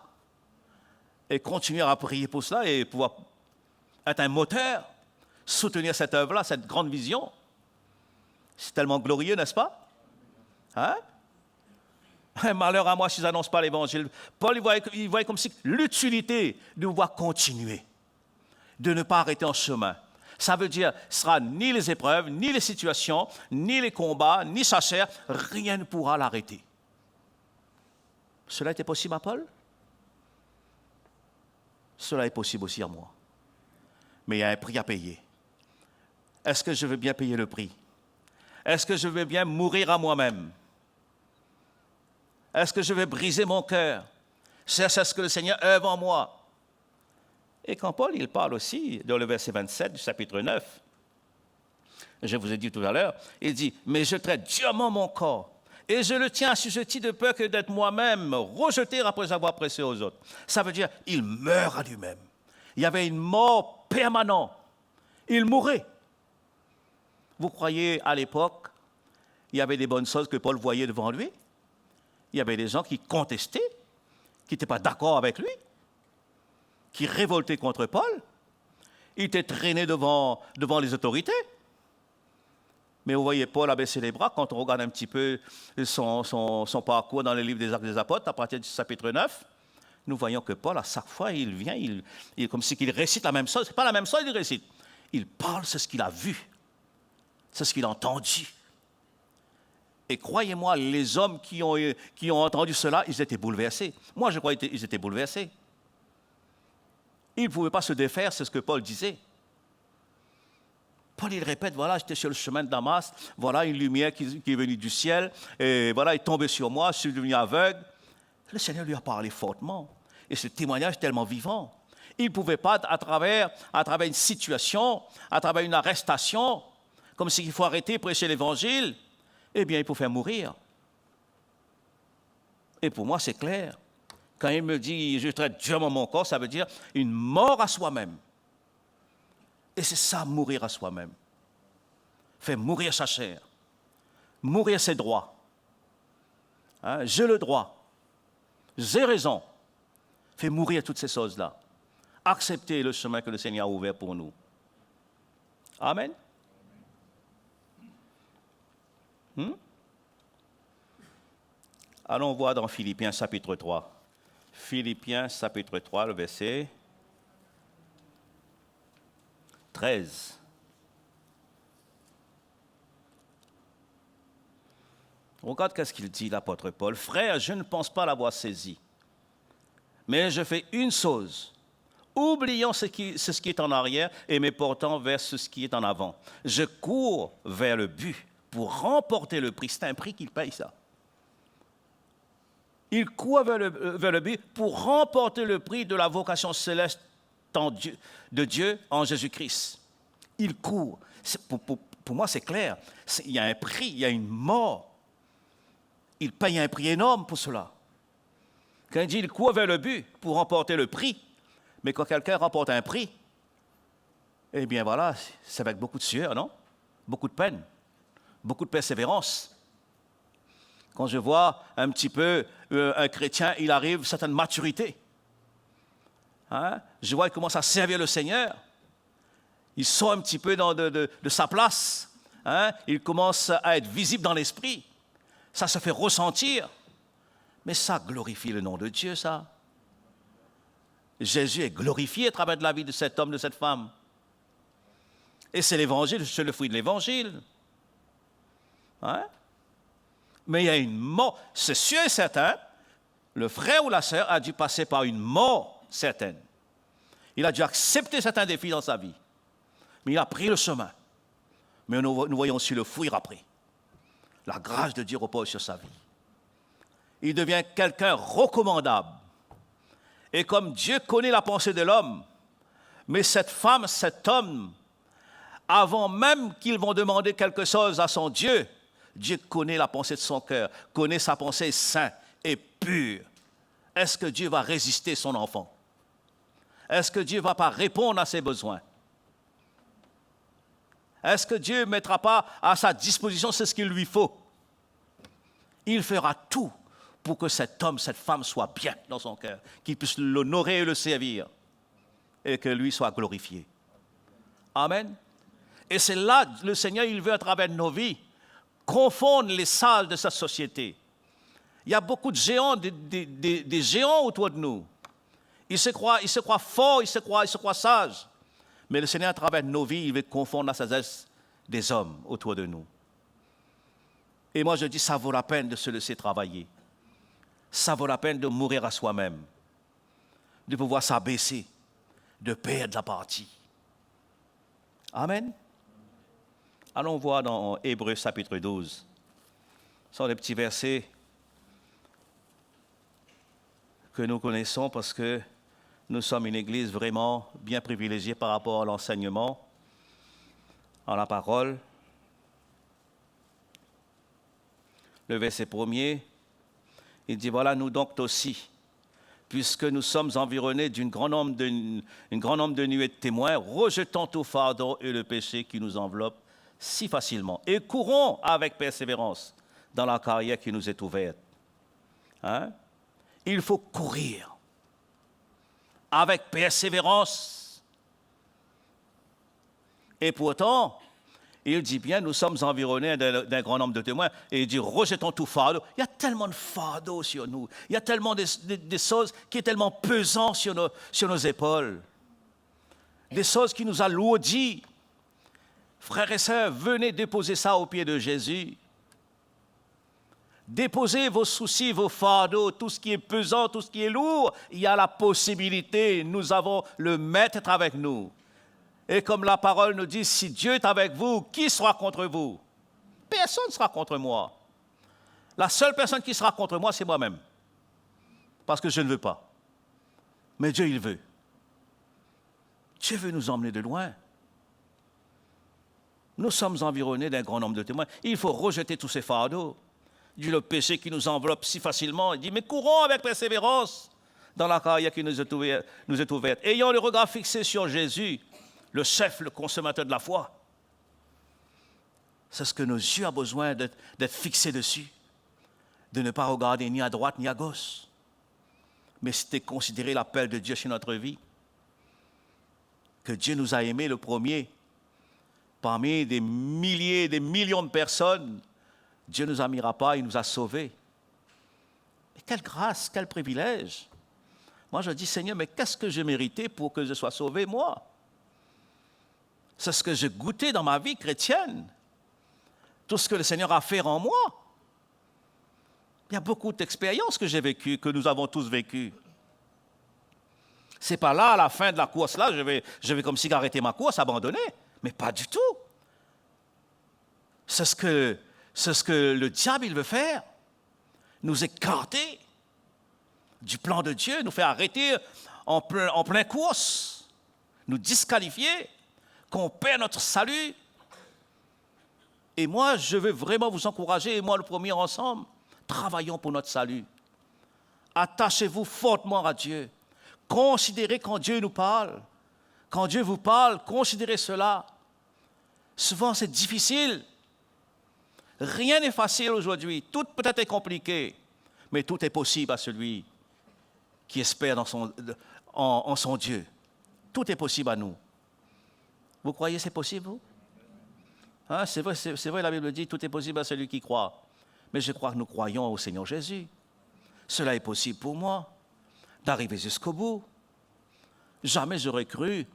et continuer à prier pour cela et pouvoir être un moteur, soutenir cette œuvre-là, cette grande vision. C'est tellement glorieux, n'est-ce pas? Hein? Malheur à moi si je n'annonce pas l'évangile. Paul, il voyait comme si l'utilité de pouvoir continuer, de ne pas arrêter en chemin. Ça veut dire, ce sera ni les épreuves, ni les situations, ni les combats, ni sa chair, rien ne pourra l'arrêter. Cela était possible à Paul? Cela est possible aussi à moi. Mais il y a un prix à payer. Est-ce que je veux bien payer le prix? Est-ce que je veux bien mourir à moi-même? Est-ce que je vais briser mon cœur? C'est ce que le Seigneur œuvre en moi. Et quand Paul, il parle aussi, dans le verset 27 du chapitre 9, je vous ai dit tout à l'heure, il dit, « Mais je traite durement mon corps, et je le tiens assujetti de peur que d'être moi-même rejeté après avoir pressé aux autres. » Ça veut dire, il meurt à lui-même. Il y avait une mort permanente. Il mourait. Vous croyez, à l'époque, il y avait des bonnes choses que Paul voyait devant lui? Il y avait des gens qui contestaient, qui n'étaient pas d'accord avec lui, qui révoltaient contre Paul. Il était traîné devant les autorités. Mais vous voyez, Paul a baissé les bras. Quand on regarde un petit peu son parcours dans le livre des Actes des Apôtres, à partir du chapitre 9, nous voyons que Paul, à chaque fois, il vient, il comme si il récite la même chose. Ce n'est pas la même chose qu'il récite. Il parle, c'est ce qu'il a vu. C'est ce qu'il a entendu. Et croyez-moi, les hommes qui ont entendu cela, ils étaient bouleversés. Moi, je crois qu'ils étaient bouleversés. Ils ne pouvaient pas se défaire, c'est ce que Paul disait. Paul, il répète, voilà, j'étais sur le chemin de Damas, voilà une lumière qui est venue du ciel, et voilà, il est tombé sur moi, je suis devenu aveugle. Le Seigneur lui a parlé fortement. Et ce témoignage est tellement vivant. Il ne pouvait pas, à travers une situation, à travers une arrestation, comme s'il faut arrêter, prêcher l'évangile, eh bien, il faut faire mourir. Et pour moi, c'est clair. Quand il me dit « je traite durement mon corps », ça veut dire une mort à soi-même. Et c'est ça, mourir à soi-même. Faire mourir sa chair. Mourir ses droits. Hein? J'ai le droit. J'ai raison. Faire mourir toutes ces choses-là. Accepter le chemin que le Seigneur a ouvert pour nous. Amen. Allons voir dans Philippiens chapitre 3. Philippiens chapitre 3, le verset 13. Regarde qu'est-ce qu'il dit, l'apôtre Paul. « Frère, je ne pense pas l'avoir saisi, mais je fais une chose, oubliant ce qui est en arrière et me portant vers ce qui est en avant. Je cours vers le but pour remporter le prix. » C'est un prix qu'il paye, ça. Il court vers le but pour remporter le prix de la vocation céleste de Dieu en Jésus-Christ. Il court. Pour moi, c'est clair. Il y a un prix, il y a une mort. Il paye un prix énorme pour cela. Quand il dit il court vers le but pour remporter le prix, mais quand quelqu'un remporte un prix, eh bien voilà, c'est avec beaucoup de sueur, non? Beaucoup de peine, beaucoup de persévérance. Quand je vois un petit peu un chrétien, il arrive à une certaine maturité. Hein? Je vois qu'il commence à servir le Seigneur. Il sort un petit peu de sa place. Hein? Il commence à être visible dans l'esprit. Ça se fait ressentir. Mais ça glorifie le nom de Dieu, ça. Jésus est glorifié à travers de la vie de cet homme, de cette femme. Et c'est l'évangile, c'est le fruit de l'évangile. Hein? Mais il y a une mort, c'est sûr et certain, le frère ou la sœur a dû passer par une mort certaine. Il a dû accepter certains défis dans sa vie. Mais il a pris le chemin. Mais nous voyons aussi le fruit après. La grâce de Dieu repose sur sa vie. Il devient quelqu'un recommandable. Et comme Dieu connaît la pensée de l'homme, mais cette femme, cet homme, avant même qu'ils vont demander quelque chose à son Dieu, Dieu connaît la pensée de son cœur, connaît sa pensée sainte et pure. Est-ce que Dieu va résister son enfant? Est-ce que Dieu ne va pas répondre à ses besoins? Est-ce que Dieu ne mettra pas à sa disposition ce qu'il lui faut? Il fera tout pour que cet homme, cette femme soit bien dans son cœur, qu'il puisse l'honorer et le servir, et que lui soit glorifié. Amen. Et c'est là, le Seigneur, il veut à travers nos vies, confondre les salles de sa société. Il y a beaucoup de géants, des géants autour de nous. Ils se croient forts, ils se croient sages. Mais le Seigneur, à travers nos vies, il veut confondre la sagesse des hommes autour de nous. Et moi, je dis, ça vaut la peine de se laisser travailler. Ça vaut la peine de mourir à soi-même, de pouvoir s'abaisser, de perdre la partie. Amen. Allons voir dans Hébreux chapitre 12. Ce sont des petits versets que nous connaissons parce que nous sommes une église vraiment bien privilégiée par rapport à l'enseignement, à la parole. Le verset 1er, il dit, voilà, nous donc aussi, puisque nous sommes environnés d'une grand nombre de nuées de témoins, rejetons tout fardeau et le péché qui nous enveloppe si facilement, et courons avec persévérance dans la carrière qui nous est ouverte. Hein? Il faut courir avec persévérance. Et pourtant, il dit bien, nous sommes environnés d'un grand nombre de témoins, et il dit, rejetons tout fardeau. Il y a tellement de fardeau sur nous, il y a tellement des choses qui sont tellement pesantes sur nos épaules, des choses qui nous alourdissent. Frères et sœurs, venez déposer ça aux pieds de Jésus. Déposez vos soucis, vos fardeaux, tout ce qui est pesant, tout ce qui est lourd. Il y a la possibilité, nous avons le Maître avec nous. Et comme la parole nous dit, si Dieu est avec vous, qui sera contre vous? Personne ne sera contre moi. La seule personne qui sera contre moi, c'est moi-même. Parce que je ne veux pas. Mais Dieu, il veut. Dieu veut nous emmener de loin. Nous sommes environnés d'un grand nombre de témoins. Il faut rejeter tous ces fardeaux. Du le péché qui nous enveloppe si facilement. Il dit, mais courons avec persévérance dans la carrière qui nous est ouverte. Ayant le regard fixé sur Jésus, le chef, le consommateur de la foi. C'est ce que nos yeux ont besoin d'être fixés dessus. De ne pas regarder ni à droite ni à gauche. Mais c'était considérer l'appel de Dieu sur notre vie. Que Dieu nous a aimés le premier. Parmi des milliers, des millions de personnes, Dieu ne nous a mis à part, il nous a sauvés. Mais quelle grâce, quel privilège. Moi, je dis, Seigneur, mais qu'est-ce que j'ai mérité pour que je sois sauvé, moi? C'est ce que j'ai goûté dans ma vie chrétienne. Tout ce que le Seigneur a fait en moi. Il y a beaucoup d'expériences que j'ai vécues, que nous avons tous vécues. C'est pas là, à la fin de la course, là, je vais comme si arrêter ma course, abandonner. Mais pas du tout. C'est ce que le diable, il veut faire. Nous écarter du plan de Dieu, nous faire arrêter en plein course, nous disqualifier, qu'on perd notre salut. Et moi, je veux vraiment vous encourager, et moi le premier ensemble, travaillons pour notre salut. Attachez-vous fortement à Dieu. Considérez quand Dieu nous parle. Quand Dieu vous parle, considérez cela. Souvent, c'est difficile. Rien n'est facile aujourd'hui. Tout peut-être est compliqué, mais tout est possible à celui qui espère en son Dieu. Tout est possible à nous. Vous croyez que c'est possible, vous? Hein, c'est vrai, la Bible dit, tout est possible à celui qui croit. Mais je crois que nous croyons au Seigneur Jésus. Cela est possible pour moi, d'arriver jusqu'au bout. Jamais j'aurais cru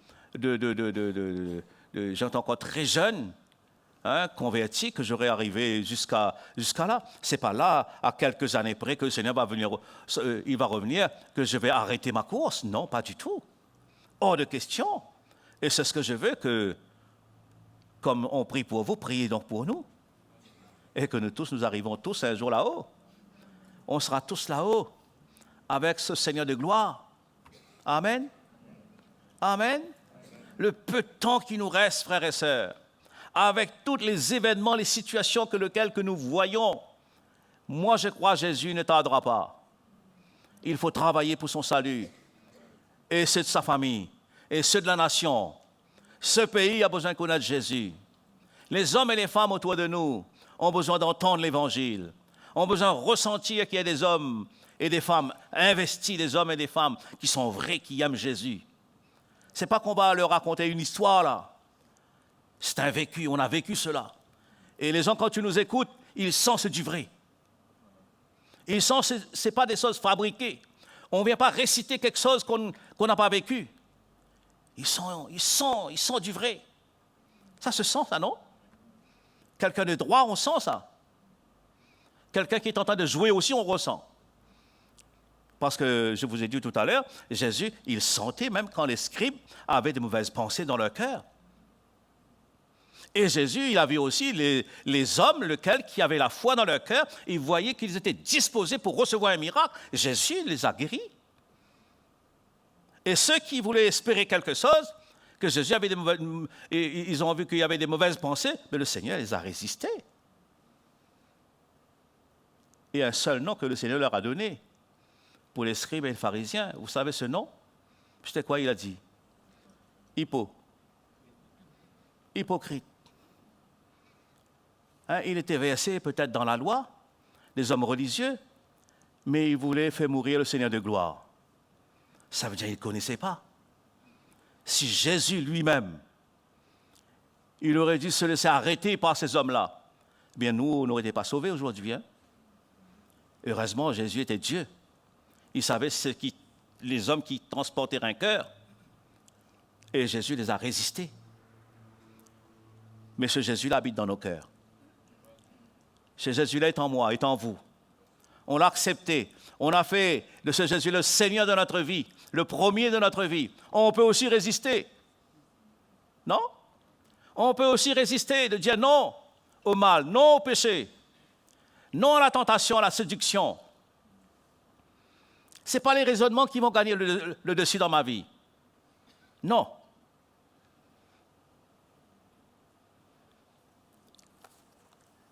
de gens encore très jeunes, convertis, que j'aurais arrivé jusqu'à là. Ce n'est pas là, à quelques années près, que le Seigneur va venir, il va revenir, que je vais arrêter ma course. Non, pas du tout. Hors de question. Et c'est ce que je veux que, comme on prie pour vous, priez donc pour nous. Et que nous arrivons tous un jour là-haut. On sera tous là-haut, avec ce Seigneur de gloire. Amen. Amen. Le peu de temps qui nous reste, frères et sœurs, avec tous les événements, les situations que nous voyons, moi je crois que Jésus ne tardera pas. Il faut travailler pour son salut. Et c'est de sa famille. Et ceux de la nation. Ce pays a besoin de connaître Jésus. Les hommes et les femmes autour de nous ont besoin d'entendre l'Évangile, ont besoin de ressentir qu'il y a des hommes et des femmes investis, des hommes et des femmes qui sont vrais, qui aiment Jésus. Ce n'est pas qu'on va leur raconter une histoire, là. C'est un vécu, on a vécu cela. Et les gens, quand tu nous écoutes, ils sentent c'est du vrai. Ils sentent ce n'est pas des choses fabriquées. On ne vient pas réciter quelque chose qu'on n'a pas vécu. Ils sentent du vrai. Ça se sent, ça, non? Quelqu'un de droit, on sent ça. Quelqu'un qui est en train de jouer aussi, on ressent. Parce que, je vous ai dit tout à l'heure, Jésus, il sentait même quand les scribes avaient de mauvaises pensées dans leur cœur. Et Jésus, il avait aussi les hommes, qui avaient la foi dans leur cœur, il voyait qu'ils étaient disposés pour recevoir un miracle. Jésus les a guéris. Et ceux qui voulaient espérer quelque chose, que Jésus avait ils ont vu qu'il y avait des mauvaises pensées, mais le Seigneur les a résistés. Et un seul nom que le Seigneur leur a donné pour les scribes et les pharisiens. Vous savez ce nom? C'était quoi il a dit? Hypocrite. Il était versé peut-être dans la loi, des hommes religieux, mais il voulait faire mourir le Seigneur de gloire. Ça veut dire qu'il ne connaissait pas. Si Jésus lui-même, il aurait dû se laisser arrêter par ces hommes-là, eh bien nous, on n'aurait été pas sauvés aujourd'hui. Heureusement, Jésus était Dieu. Il savait les hommes qui transportaient un cœur. Et Jésus les a résistés. Mais ce Jésus-là habite dans nos cœurs. Ce Jésus-là est en moi, est en vous. On l'a accepté. On a fait de ce Jésus le Seigneur de notre vie, le premier de notre vie. On peut aussi résister. Non? On peut aussi résister, de dire non au mal, non au péché, non à la tentation, à la séduction. Ce n'est pas les raisonnements qui vont gagner le dessus dans ma vie. Non.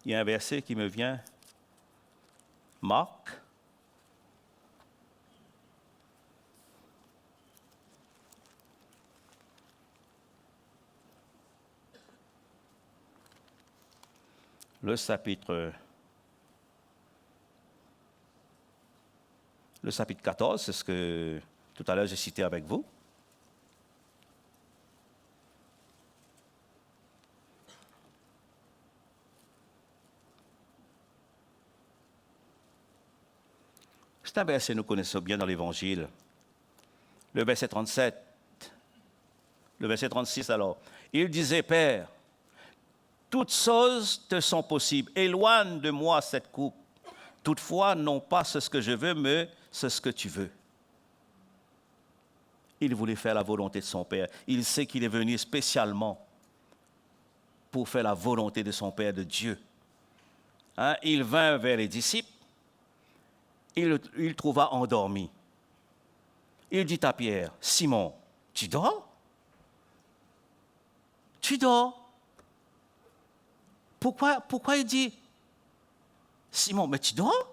Il y a un verset qui me vient. Marc. Le chapitre 14, c'est ce que tout à l'heure j'ai cité avec vous. C'est un verset que nous connaissons bien dans l'Évangile. Le verset 37, le verset 36 alors. Il disait, Père, toutes choses te sont possibles. Éloigne de moi cette coupe. Toutefois, non pas ce que je veux, mais c'est ce que tu veux. Il voulait faire la volonté de son Père. Il sait qu'il est venu spécialement pour faire la volonté de son Père, de Dieu. Il vint vers les disciples. Il trouva endormi. Il dit à Pierre, Simon, tu dors? Tu dors? Pourquoi il dit, Simon, mais tu dors?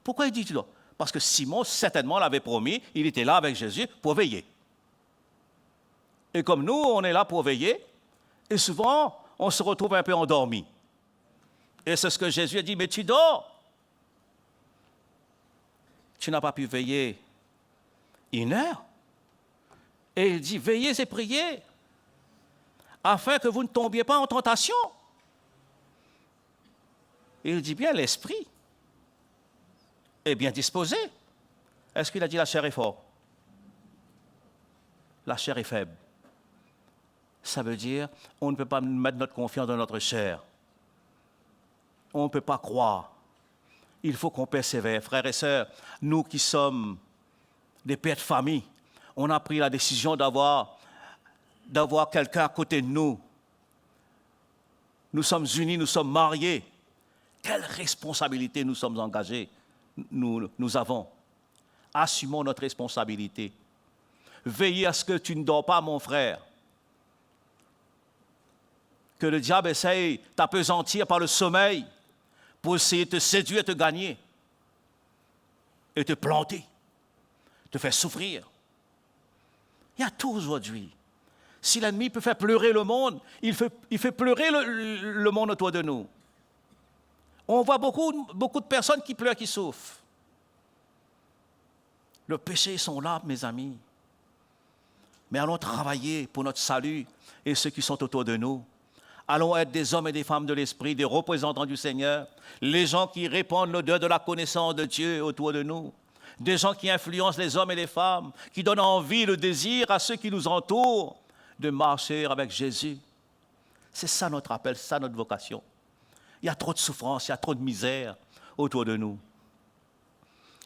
Pourquoi il dit tu dors? Parce que Simon, certainement, l'avait promis, il était là avec Jésus pour veiller. Et comme nous, on est là pour veiller, et souvent, on se retrouve un peu endormi. Et c'est ce que Jésus a dit, mais tu dors? Tu n'as pas pu veiller 1 heure? Et il dit, veillez et priez, afin que vous ne tombiez pas en tentation. Il dit bien, l'esprit est bien disposé. Est-ce qu'il a dit la chair est forte? La chair est faible. Ça veut dire on ne peut pas mettre notre confiance dans notre chair. On ne peut pas croire. Il faut qu'on persévère. Frères et sœurs, nous qui sommes des pères de famille, on a pris la décision d'avoir quelqu'un à côté de nous. Nous sommes unis, nous sommes mariés. Quelle responsabilité nous sommes engagés, nous avons. Assumons notre responsabilité. Veillez à ce que tu ne dors pas, mon frère. Que le diable essaye de t'appesantir par le sommeil pour essayer de te séduire, te gagner et te planter, te faire souffrir. Il y a tout aujourd'hui. Si l'ennemi peut faire pleurer le monde, il fait pleurer le monde autour de nous. On voit beaucoup de personnes qui pleurent, qui souffrent. Le péché sont là, mes amis. Mais allons travailler pour notre salut et ceux qui sont autour de nous. Allons être des hommes et des femmes de l'esprit, des représentants du Seigneur, les gens qui répandent l'odeur de la connaissance de Dieu autour de nous, des gens qui influencent les hommes et les femmes, qui donnent envie, le désir à ceux qui nous entourent de marcher avec Jésus. C'est ça notre appel, c'est ça notre vocation. Il y a trop de souffrance, il y a trop de misère autour de nous.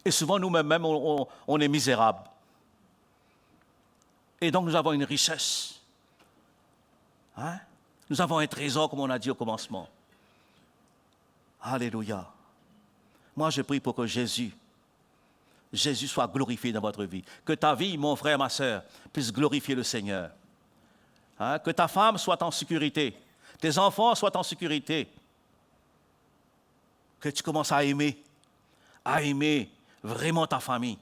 Et souvent, nous-mêmes, on est misérables. Et donc, nous avons une richesse. Hein? Nous avons un trésor, comme on a dit au commencement. Alléluia. Moi, je prie pour que Jésus soit glorifié dans votre vie. Que ta vie, mon frère, ma sœur, puisse glorifier le Seigneur. Hein? Que ta femme soit en sécurité. Tes enfants soient en sécurité. Que tu commences à aimer vraiment ta famille.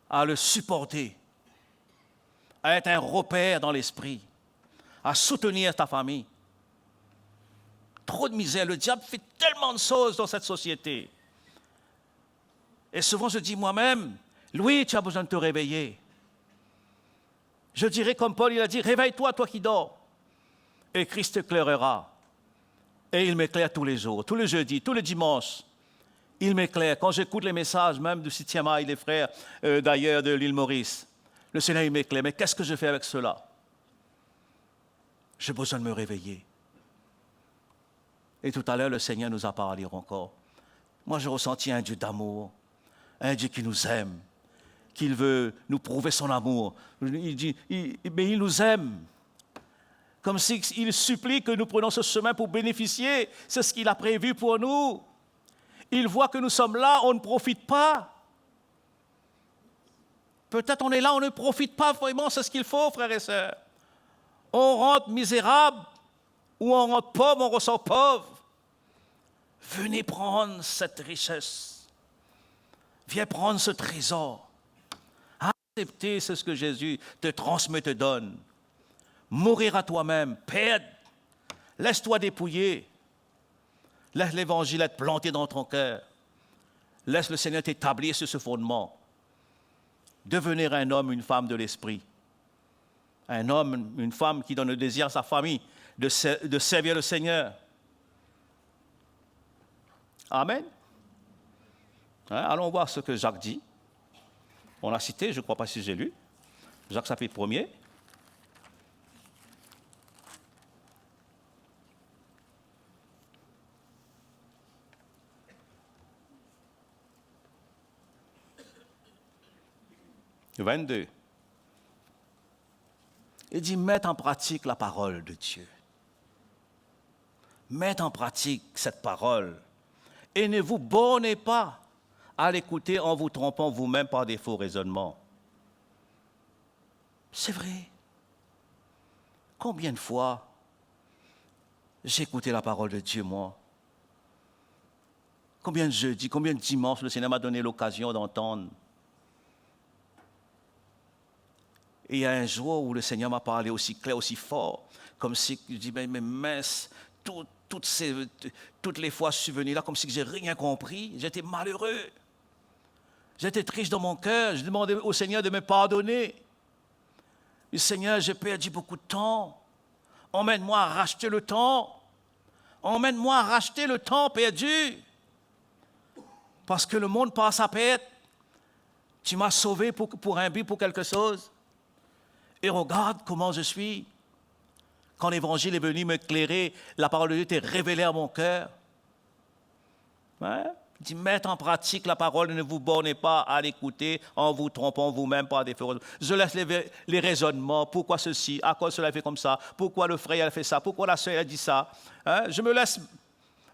À le supporter. À être un repère dans l'esprit. À soutenir ta famille. Trop de misère. Le diable fait tellement de choses dans cette société. Et souvent je dis moi-même, Louis, tu as besoin de te réveiller. Je dirais comme Paul, il a dit, réveille-toi, toi qui dors. Et Christ t'éclairera. Et il m'éclaire tous les jours, tous les jeudis, tous les dimanches. Il m'éclaire. Quand j'écoute les messages même du Sitiama et les frères d'ailleurs de l'île Maurice, le Seigneur il m'éclaire. Mais qu'est-ce que je fais avec cela? J'ai besoin de me réveiller. Et tout à l'heure, le Seigneur nous a parlé encore. Moi, j'ai ressenti un Dieu d'amour, un Dieu qui nous aime, qu'il veut nous prouver son amour. Mais il nous aime. Comme s'il supplie que nous prenions ce chemin pour bénéficier. C'est ce qu'il a prévu pour nous. Il voit que nous sommes là, on ne profite pas. Peut-être on est là, on ne profite pas vraiment, c'est ce qu'il faut, frères et sœurs. On rentre misérable ou on rentre pauvre, on ressort pauvre. Venez prendre cette richesse. Viens prendre ce trésor. Accepter ce que Jésus te transmet, te donne. Mourir à toi-même, perdre. Laisse-toi dépouiller. Laisse l'évangile être planté dans ton cœur. Laisse le Seigneur t'établir sur ce fondement. Devenir un homme, une femme de l'esprit. Un homme, une femme qui donne le désir à sa famille de servir le Seigneur. Amen. Hein, allons voir ce que Jacques dit. On l'a cité, je ne crois pas si j'ai lu. Jacques chapitre 1er. Le 22. Il dit, mettez en pratique la parole de Dieu. Mettez en pratique cette parole. Et ne vous bornez pas à l'écouter en vous trompant vous-même par des faux raisonnements. C'est vrai. Combien de fois j'ai écouté la parole de Dieu, moi? Combien de jeudis, combien de dimanches le Seigneur m'a donné l'occasion d'entendre? Et il y a un jour où le Seigneur m'a parlé aussi clair, aussi fort, comme si je dis, mais mince, toutes les fois je suis venu là, comme si je n'ai rien compris, j'étais malheureux. J'étais triste dans mon cœur, je demandais au Seigneur de me pardonner. Le Seigneur, j'ai perdu beaucoup de temps. Emmène-moi à racheter le temps. Emmène-moi à racheter le temps perdu. Parce que le monde passe à perte. Tu m'as sauvé pour un but, pour quelque chose. Et regarde comment je suis. Quand l'Évangile est venu m'éclairer, la parole de Dieu était révélée à mon cœur. Hein? Il dit, mettre en pratique la parole, ne vous bornez pas à l'écouter en vous trompant vous-même par des faits. Je laisse les raisonnements. Pourquoi ceci? À quoi cela fait comme ça? Pourquoi le frère a fait ça? Pourquoi la sœur a dit ça? Hein? Je me laisse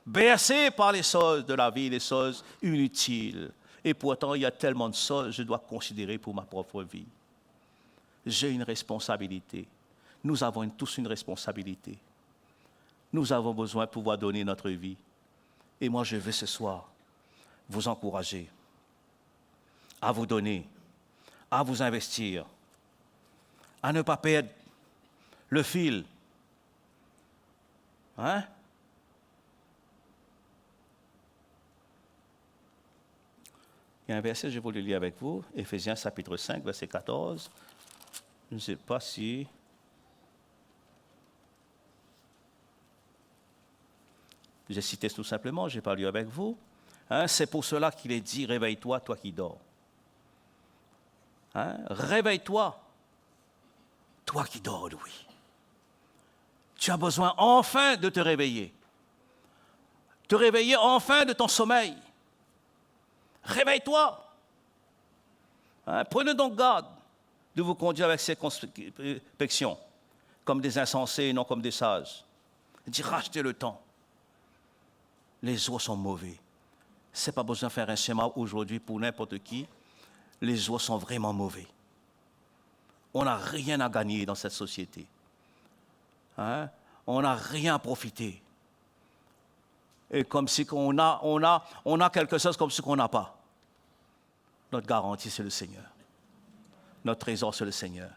bercer par les choses de la vie, les choses inutiles. Et pourtant, il y a tellement de choses que je dois considérer pour ma propre vie. J'ai une responsabilité. Nous avons tous une responsabilité. Nous avons besoin de pouvoir donner notre vie. Et moi, je veux ce soir vous encourager à vous donner, à vous investir, à ne pas perdre le fil. Hein? Il y a un verset, je vais vous le lire avec vous, Éphésiens chapitre 5, verset 14. Je ne sais pas si... J'ai cité tout simplement, je n'ai pas lu avec vous. Hein, c'est pour cela qu'il est dit, réveille-toi, toi qui dors. Hein, réveille-toi, toi qui dors, Louis. Tu as besoin enfin de te réveiller. Te réveiller enfin de ton sommeil. Réveille-toi. Hein, prenez donc garde de vous conduire avec circonspection, comme des insensés et non comme des sages. Il dit, rachetez le temps. Les jours sont mauvais. Ce n'est pas besoin de faire un schéma aujourd'hui pour n'importe qui. Les jours sont vraiment mauvais. On n'a rien à gagner dans cette société. Hein? On n'a rien à profiter. Et comme si on a quelque chose comme ce qu'on n'a pas. Notre garantie, c'est le Seigneur. Notre trésor, c'est le Seigneur.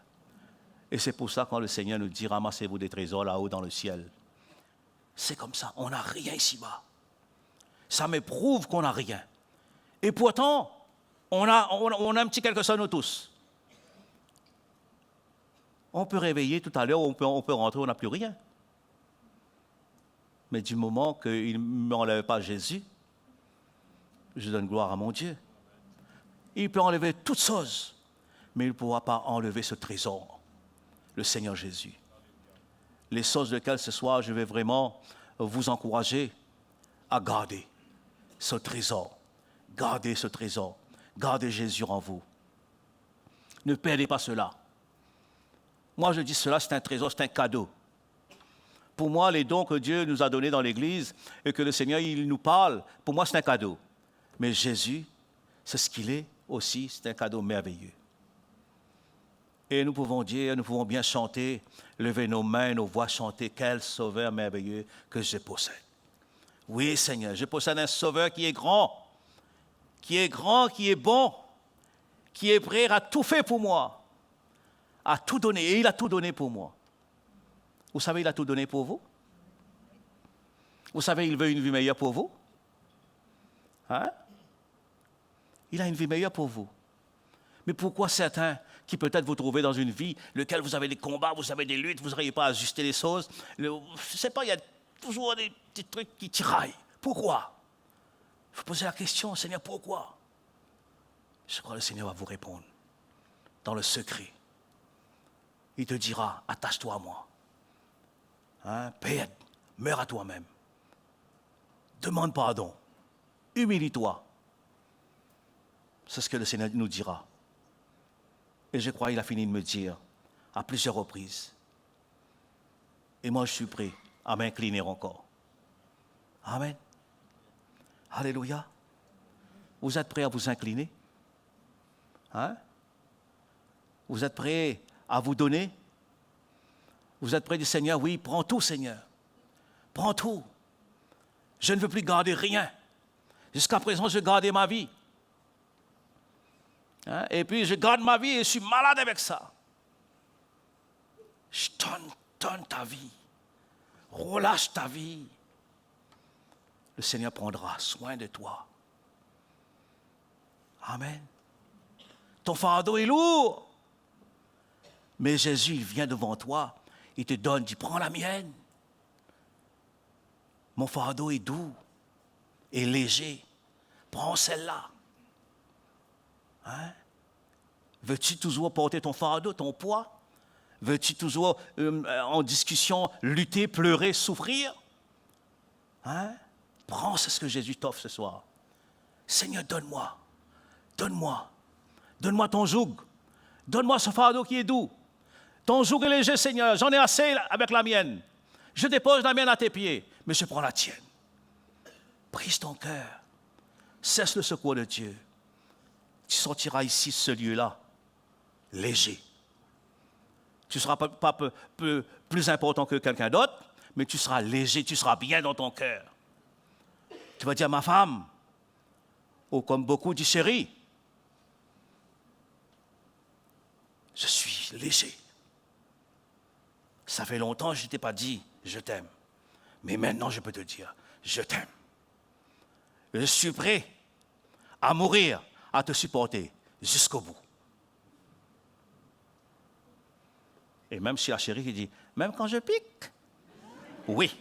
Et c'est pour ça quand le Seigneur nous dit, ramassez-vous des trésors là-haut dans le ciel. C'est comme ça, on n'a rien ici-bas. Ça me prouve qu'on n'a rien. Et pourtant, on a un petit quelque chose, nous tous. On peut réveiller tout à l'heure, on peut rentrer, on n'a plus rien. Mais du moment qu'il ne m'enlève pas Jésus, je donne gloire à mon Dieu. Il peut enlever toutes choses, mais il ne pourra pas enlever ce trésor, le Seigneur Jésus. Les choses desquelles ce soir, je vais vraiment vous encourager à garder ce trésor. Gardez ce trésor. Gardez Jésus en vous. Ne perdez pas cela. Moi, je dis cela, c'est un trésor, c'est un cadeau. Pour moi, les dons que Dieu nous a donnés dans l'Église et que le Seigneur, il nous parle, pour moi, c'est un cadeau. Mais Jésus, c'est ce qu'il est aussi, c'est un cadeau merveilleux. Et nous pouvons dire, nous pouvons bien chanter, lever nos mains, nos voix, chanter, quel sauveur merveilleux que je possède. Oui, Seigneur, je possède un sauveur qui est grand, qui est bon, qui est prêt à tout faire pour moi, à tout donner. Et il a tout donné pour moi. Vous savez, il a tout donné pour vous. Vous savez, il veut une vie meilleure pour vous. Hein? Il a une vie meilleure pour vous. Mais pourquoi certains qui peut-être vous trouvez dans une vie, lequel vous avez des combats, vous avez des luttes, vous n'arrivez pas à ajuster les choses, je ne sais pas, il y a toujours des petits trucs qui tiraillent. Pourquoi? Il faut poser la question, Seigneur, pourquoi? Je crois que le Seigneur va vous répondre dans le secret. Il te dira, attache-toi à moi. Hein? Père, meurs à toi-même. Demande pardon. Humilie-toi. C'est ce que le Seigneur nous dira. Et je crois qu'il a fini de me dire à plusieurs reprises. Et moi, je suis prêt à m'incliner encore. Amen. Alléluia. Vous êtes prêts à vous incliner? Hein? Vous êtes prêts à vous donner? Vous êtes prêts à dire, Seigneur, oui, prends tout, Seigneur. Prends tout. Je ne veux plus garder rien. Jusqu'à présent, je gardais ma vie. Hein? Et puis, je garde ma vie et je suis malade avec ça. Je donne ta vie. Relâche ta vie. Le Seigneur prendra soin de toi. Amen. Ton fardeau est lourd. Mais Jésus, il vient devant toi. Il te donne, il dit, prends la mienne. Mon fardeau est doux et léger. Prends celle-là. Hein? Veux-tu toujours porter ton fardeau, ton poids? Veux-tu toujours, en discussion, lutter, pleurer, souffrir? Hein? Prends ce que Jésus t'offre ce soir. Seigneur, donne-moi. Donne-moi. Donne-moi ton joug. Donne-moi ce fardeau qui est doux. Ton joug est léger, Seigneur. J'en ai assez avec la mienne. Je dépose la mienne à tes pieds, mais je prends la tienne. Brise ton cœur. Cesse le secours de Dieu. Tu sortiras ici, ce lieu-là, léger. Tu ne seras pas plus important que quelqu'un d'autre, mais tu seras léger, tu seras bien dans ton cœur. Tu vas dire, ma femme, ou comme beaucoup disent, chérie, je suis léger. Ça fait longtemps que je ne t'ai pas dit, je t'aime. Mais maintenant, je peux te dire, je t'aime. Je suis prêt à mourir, à te supporter jusqu'au bout. Et même si la chérie qui dit, même quand je pique, oui.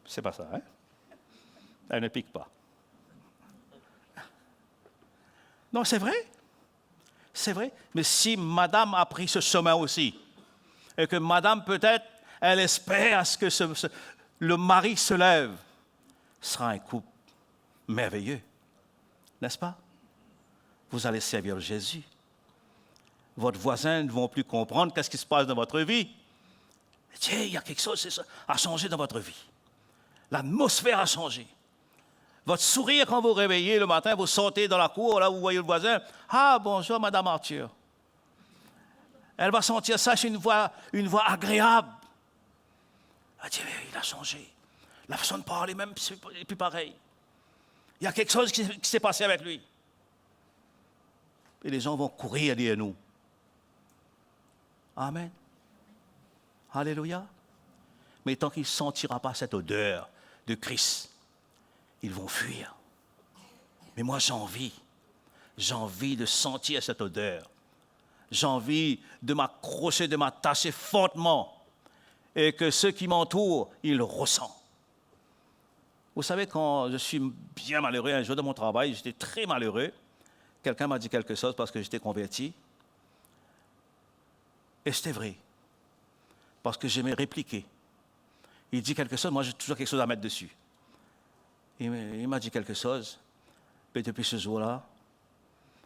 C'est pas ça, hein? Elle ne pique pas. Non, c'est vrai. C'est vrai. Mais si madame a pris ce chemin aussi, et que madame, peut-être, elle espère à ce que le mari se lève, ce sera un couple merveilleux. N'est-ce pas? Vous allez servir Jésus. Votre voisin ne va plus comprendre qu'est-ce qui se passe dans votre vie. Tiens, il y a quelque chose à changer dans votre vie. L'atmosphère a changé. Votre sourire quand vous réveillez le matin, vous sortez dans la cour, là où vous voyez le voisin. Ah, bonjour, Madame Arthur. Elle va sentir ça, c'est une voix agréable. Elle dit, il a changé. La façon de parler même n'est plus pareille. Il y a quelque chose qui s'est passé avec lui. Et les gens vont courir derrière nous. Amen. Alléluia. Mais tant qu'il ne sentira pas cette odeur de Christ, ils vont fuir. Mais moi, j'ai envie de sentir cette odeur. J'ai envie de m'accrocher, de m'attacher fortement et que ceux qui m'entourent, ils le ressentent. Vous savez, quand je suis bien malheureux, un jour de mon travail, j'étais très malheureux. Quelqu'un m'a dit quelque chose parce que j'étais converti. Et c'était vrai. Parce que j'aimais répliquer. Il dit quelque chose, moi j'ai toujours quelque chose à mettre dessus. Il m'a dit quelque chose. Et depuis ce jour-là,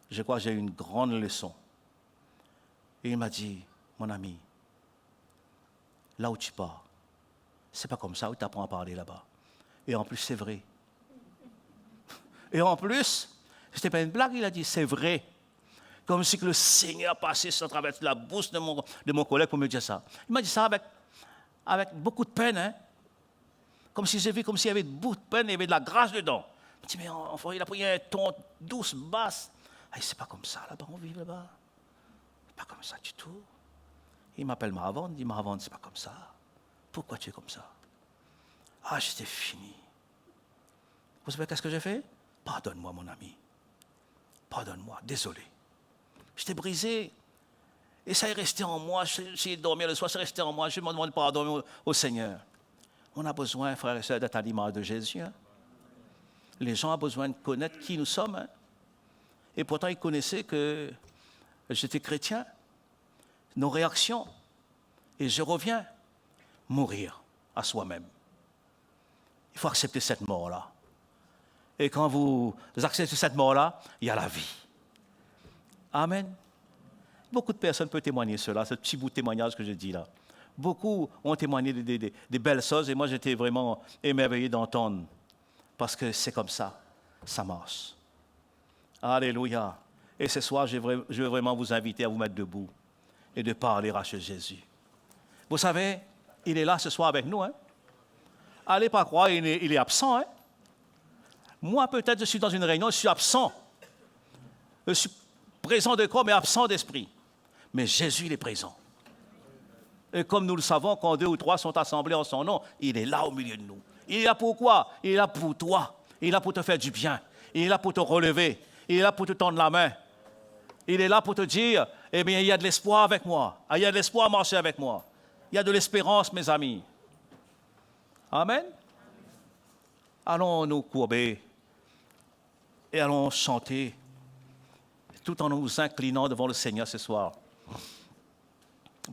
je crois que j'ai eu une grande leçon. Et il m'a dit, mon ami, là où tu pars, c'est pas comme ça où tu apprends à parler là-bas. Et en plus, c'est vrai. Et en plus, c'était pas une blague, il a dit, c'est vrai. Comme si que le Seigneur passait à travers la bouche de mon collègue pour me dire ça. Il m'a dit ça avec beaucoup de peine, hein. Comme si j'ai vu, comme s'il y avait beaucoup de peine et il y avait de la grâce dedans. Il m'a dit, mais enfin, il a pris un ton douce, basse. Ah, c'est pas comme ça là-bas, on vit là-bas. C'est pas comme ça du tout. Il m'appelle Maravon, il dit, Maravon, c'est pas comme ça. Pourquoi tu es comme ça? Ah, j'étais fini. Vous savez qu'est-ce que j'ai fait? Pardonne-moi, mon ami. Pardonne-moi, désolé. J'étais brisé. Et ça est resté en moi. J'ai dormi le soir, c'est resté en moi. Je me demande pardon au Seigneur. On a besoin, frères et sœurs, d'être à l'image de Jésus. Hein? Les gens ont besoin de connaître qui nous sommes. Hein? Et pourtant, ils connaissaient que j'étais chrétien. Nos réactions. Et je reviens. Mourir à soi-même. Il faut accepter cette mort-là. Et quand vous acceptez cette mort-là, il y a la vie. Amen. Beaucoup de personnes peuvent témoigner cela, ce petit bout de témoignage que je dis là. Beaucoup ont témoigné des belles choses et moi j'étais vraiment émerveillé d'entendre. Parce que c'est comme ça, ça marche. Alléluia. Et ce soir, je veux vraiment vous inviter à vous mettre debout et de parler à ce Jésus. Vous savez, il est là ce soir avec nous. Hein? Allez pas croire, il est absent. Hein? Moi, peut-être, je suis dans une réunion, je suis absent. Je suis présent de corps, mais absent d'esprit. Mais Jésus, il est présent. Et comme nous le savons, quand 2 ou 3 sont assemblés en son nom, il est là au milieu de nous. Il est là pour quoi? Il est là pour toi. Il est là pour te faire du bien. Il est là pour te relever. Il est là pour te tendre la main. Il est là pour te dire, eh bien, il y a de l'espoir avec moi. Il y a de l'espoir à marcher avec moi. Il y a de l'espérance, mes amis. Amen. Allons nous courber et allons chanter. tout en nous inclinant devant le Seigneur ce soir.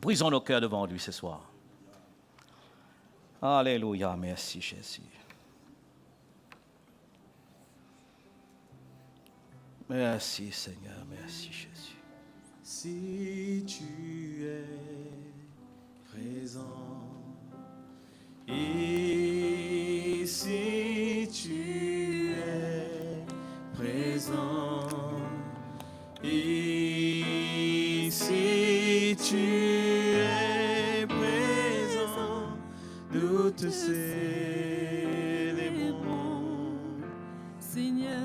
Brisons nos cœurs devant lui ce soir. Alléluia, merci Jésus. Merci Seigneur, merci Jésus. Si tu es présent, et si tu es présent, et si tu es présent, nous te célébrons, Seigneur.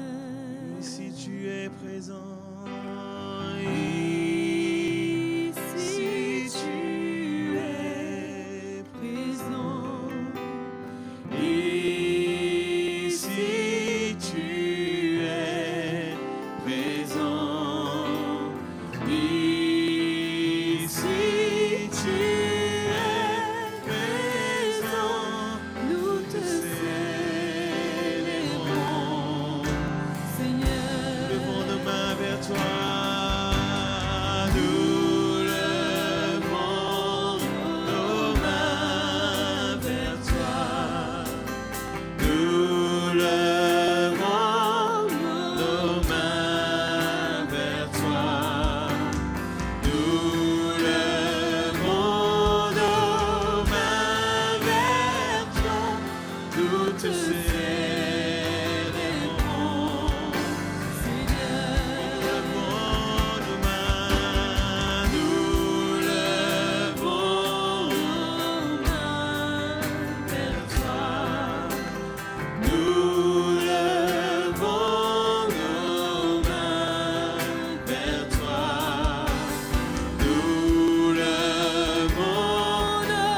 si tu es présent. Si tu es présent, Et si tu es présent, et si tu es présent, nous te célébrons. Seigneur. Levons nos mains vers toi. Nous levons nos mains vers toi. Nous levons nos mains vers toi. Nous levons nos mains vers toi. Nous te célébrons. Nous levons nos mains, nous levons nos mains vers toi. Nous levons nos mains vers toi. Nous levons nos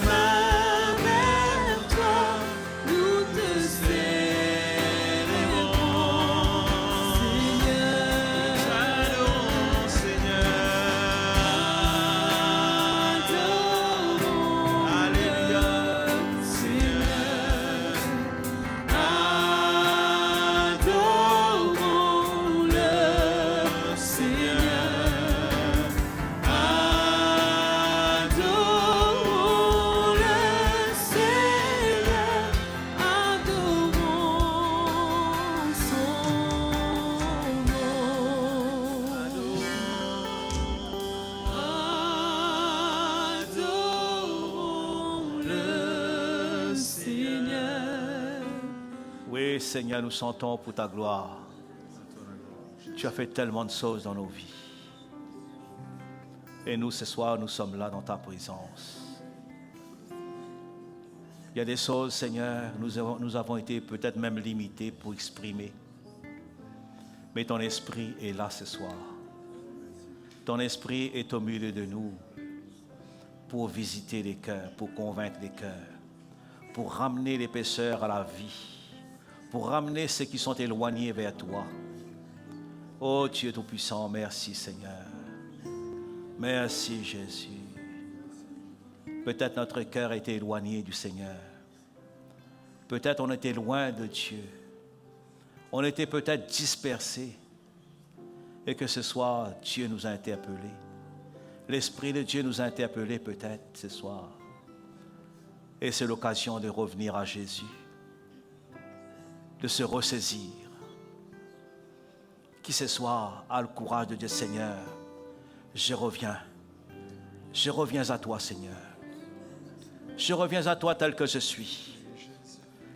mains vers toi. Nous te célébrons. Adorons, Seigneur. Alléluia, Seigneur. Adorons-le, Seigneur. Adorons-le, Seigneur. Adorons son Adorons-le, Seigneur. Oui, Seigneur, nous sentons pour ta gloire. Tu as fait tellement de choses dans nos vies. Et nous, ce soir, nous sommes là dans ta présence. Il y a des choses, Seigneur, nous avons été peut-être même limités pour exprimer. Mais ton esprit est là ce soir. Ton esprit est au milieu de nous pour visiter les cœurs, pour convaincre les cœurs, pour ramener les pécheurs à la vie, pour ramener ceux qui sont éloignés vers toi. Oh Dieu Tout-Puissant, merci Seigneur. Merci Jésus. Peut-être notre cœur a été éloigné du Seigneur. Peut-être on était loin de Dieu. On était peut-être dispersés. Et que ce soir, Dieu nous a interpellés. L'Esprit de Dieu nous a interpellés peut-être ce soir. Et c'est l'occasion de revenir à Jésus. De se ressaisir. Qui ce soir a le courage de dire, Seigneur, je reviens. Je reviens à toi, Seigneur. Je reviens à toi tel que je suis.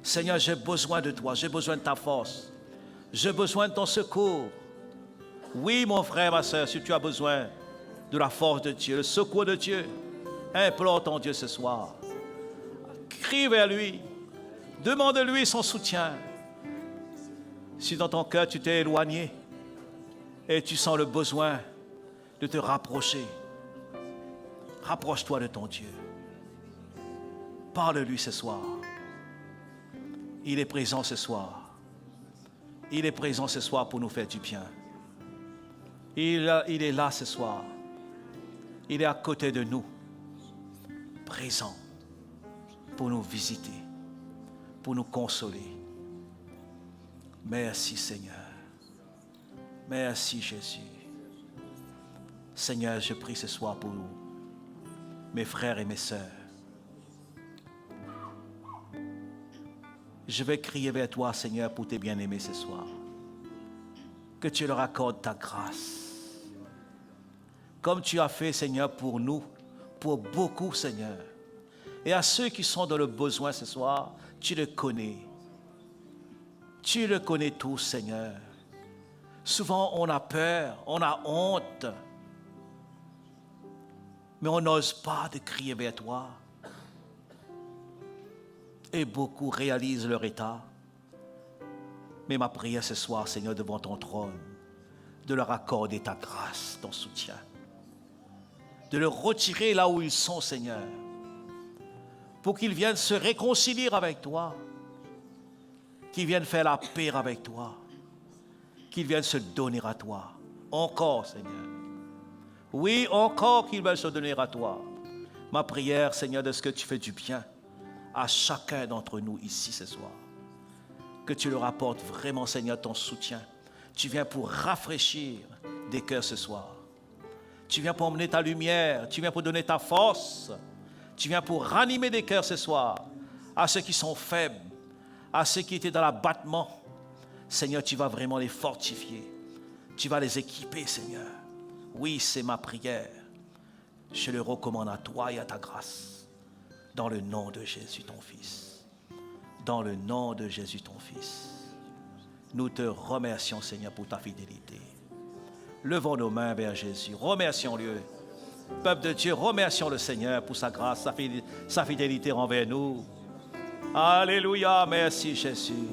Seigneur, j'ai besoin de toi. J'ai besoin de ta force. J'ai besoin de ton secours. Oui, mon frère, ma soeur, si tu as besoin de la force de Dieu, le secours de Dieu, implore ton Dieu ce soir. Crie vers lui. Demande-lui son soutien. Si dans ton cœur tu t'es éloigné et tu sens le besoin de te rapprocher, rapproche-toi de ton Dieu. Parle-lui ce soir. Il est présent ce soir. Il est présent ce soir pour nous faire du bien. Il est là ce soir. Il est à côté de nous, présent pour nous visiter, pour nous consoler. Merci Seigneur. Merci Jésus. Seigneur, je prie ce soir pour nous, mes frères et mes sœurs. Je vais crier vers toi, Seigneur, pour tes bien-aimés ce soir. Que tu leur accordes ta grâce. Comme tu as fait, Seigneur, pour nous, pour beaucoup, Seigneur. Et à ceux qui sont dans le besoin ce soir, tu le connais. Tu le connais tous, Seigneur. Souvent, on a peur, on a honte. Mais on n'ose pas de crier vers toi. Et beaucoup réalisent leur état. Mais ma prière ce soir, Seigneur, devant ton trône, de leur accorder ta grâce, ton soutien. De leur retirer là où ils sont, Seigneur. Pour qu'ils viennent se réconcilier avec toi. Qu'ils viennent faire la paix avec toi. Qu'ils viennent se donner à toi. Encore, Seigneur. Oui, encore qu'ils veulent se donner à toi. Ma prière, Seigneur, de ce que tu fais du bien à chacun d'entre nous ici ce soir. Que tu leur apportes vraiment, Seigneur, ton soutien. Tu viens pour rafraîchir des cœurs ce soir. Tu viens pour emmener ta lumière. Tu viens pour donner ta force. Tu viens pour ranimer des cœurs ce soir. À ceux qui sont faibles, à ceux qui étaient dans l'abattement. Seigneur, tu vas vraiment les fortifier. Tu vas les équiper, Seigneur. Oui, c'est ma prière. Je le recommande à toi et à ta grâce. Dans le nom de Jésus, ton Fils. Dans le nom de Jésus, ton Fils. Nous te remercions, Seigneur, pour ta fidélité. Levons nos mains vers Jésus. Remercions-le. Peuple de Dieu, remercions le Seigneur pour sa grâce, sa fidélité envers nous. Alléluia, merci Jésus.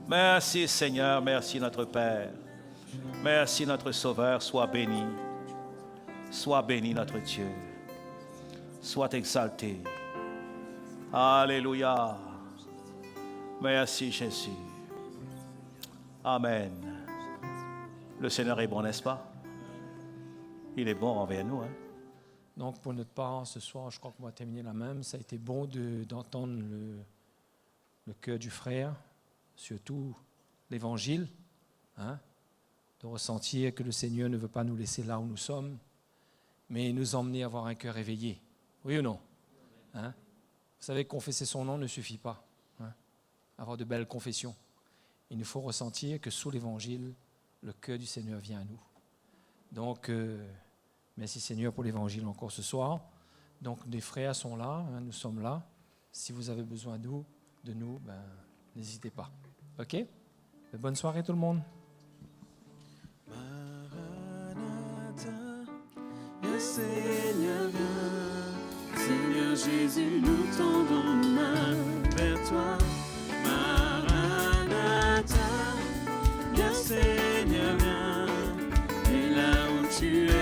Merci Seigneur, merci notre Père. Merci notre Sauveur, sois béni. Sois béni notre Dieu. Sois exalté. Alléluia. Merci Jésus. Amen. Le Seigneur est bon, n'est-ce pas? Il est bon envers nous. Hein? Donc, pour notre part, ce soir, je crois qu'on va terminer la même. Ça a été bon d'entendre le cœur du frère, surtout l'Évangile, hein? De ressentir que le Seigneur ne veut pas nous laisser là où nous sommes, mais nous emmener à avoir un cœur éveillé. Oui ou non? Hein? Vous savez, confesser son nom ne suffit pas. Hein? Avoir de belles confessions. Il nous faut ressentir que sous l'Évangile, le cœur du Seigneur vient à nous. Donc, merci Seigneur pour l'Évangile encore ce soir. Donc, les frères sont là, hein, nous sommes là. Si vous avez besoin de nous, n'hésitez pas. OK? Bonne soirée tout le monde. Maranatha, le Seigneur vient. Seigneur Jésus, nous tendons nos mains vers toi. Maranatha, le Seigneur vient. Et là où tu es,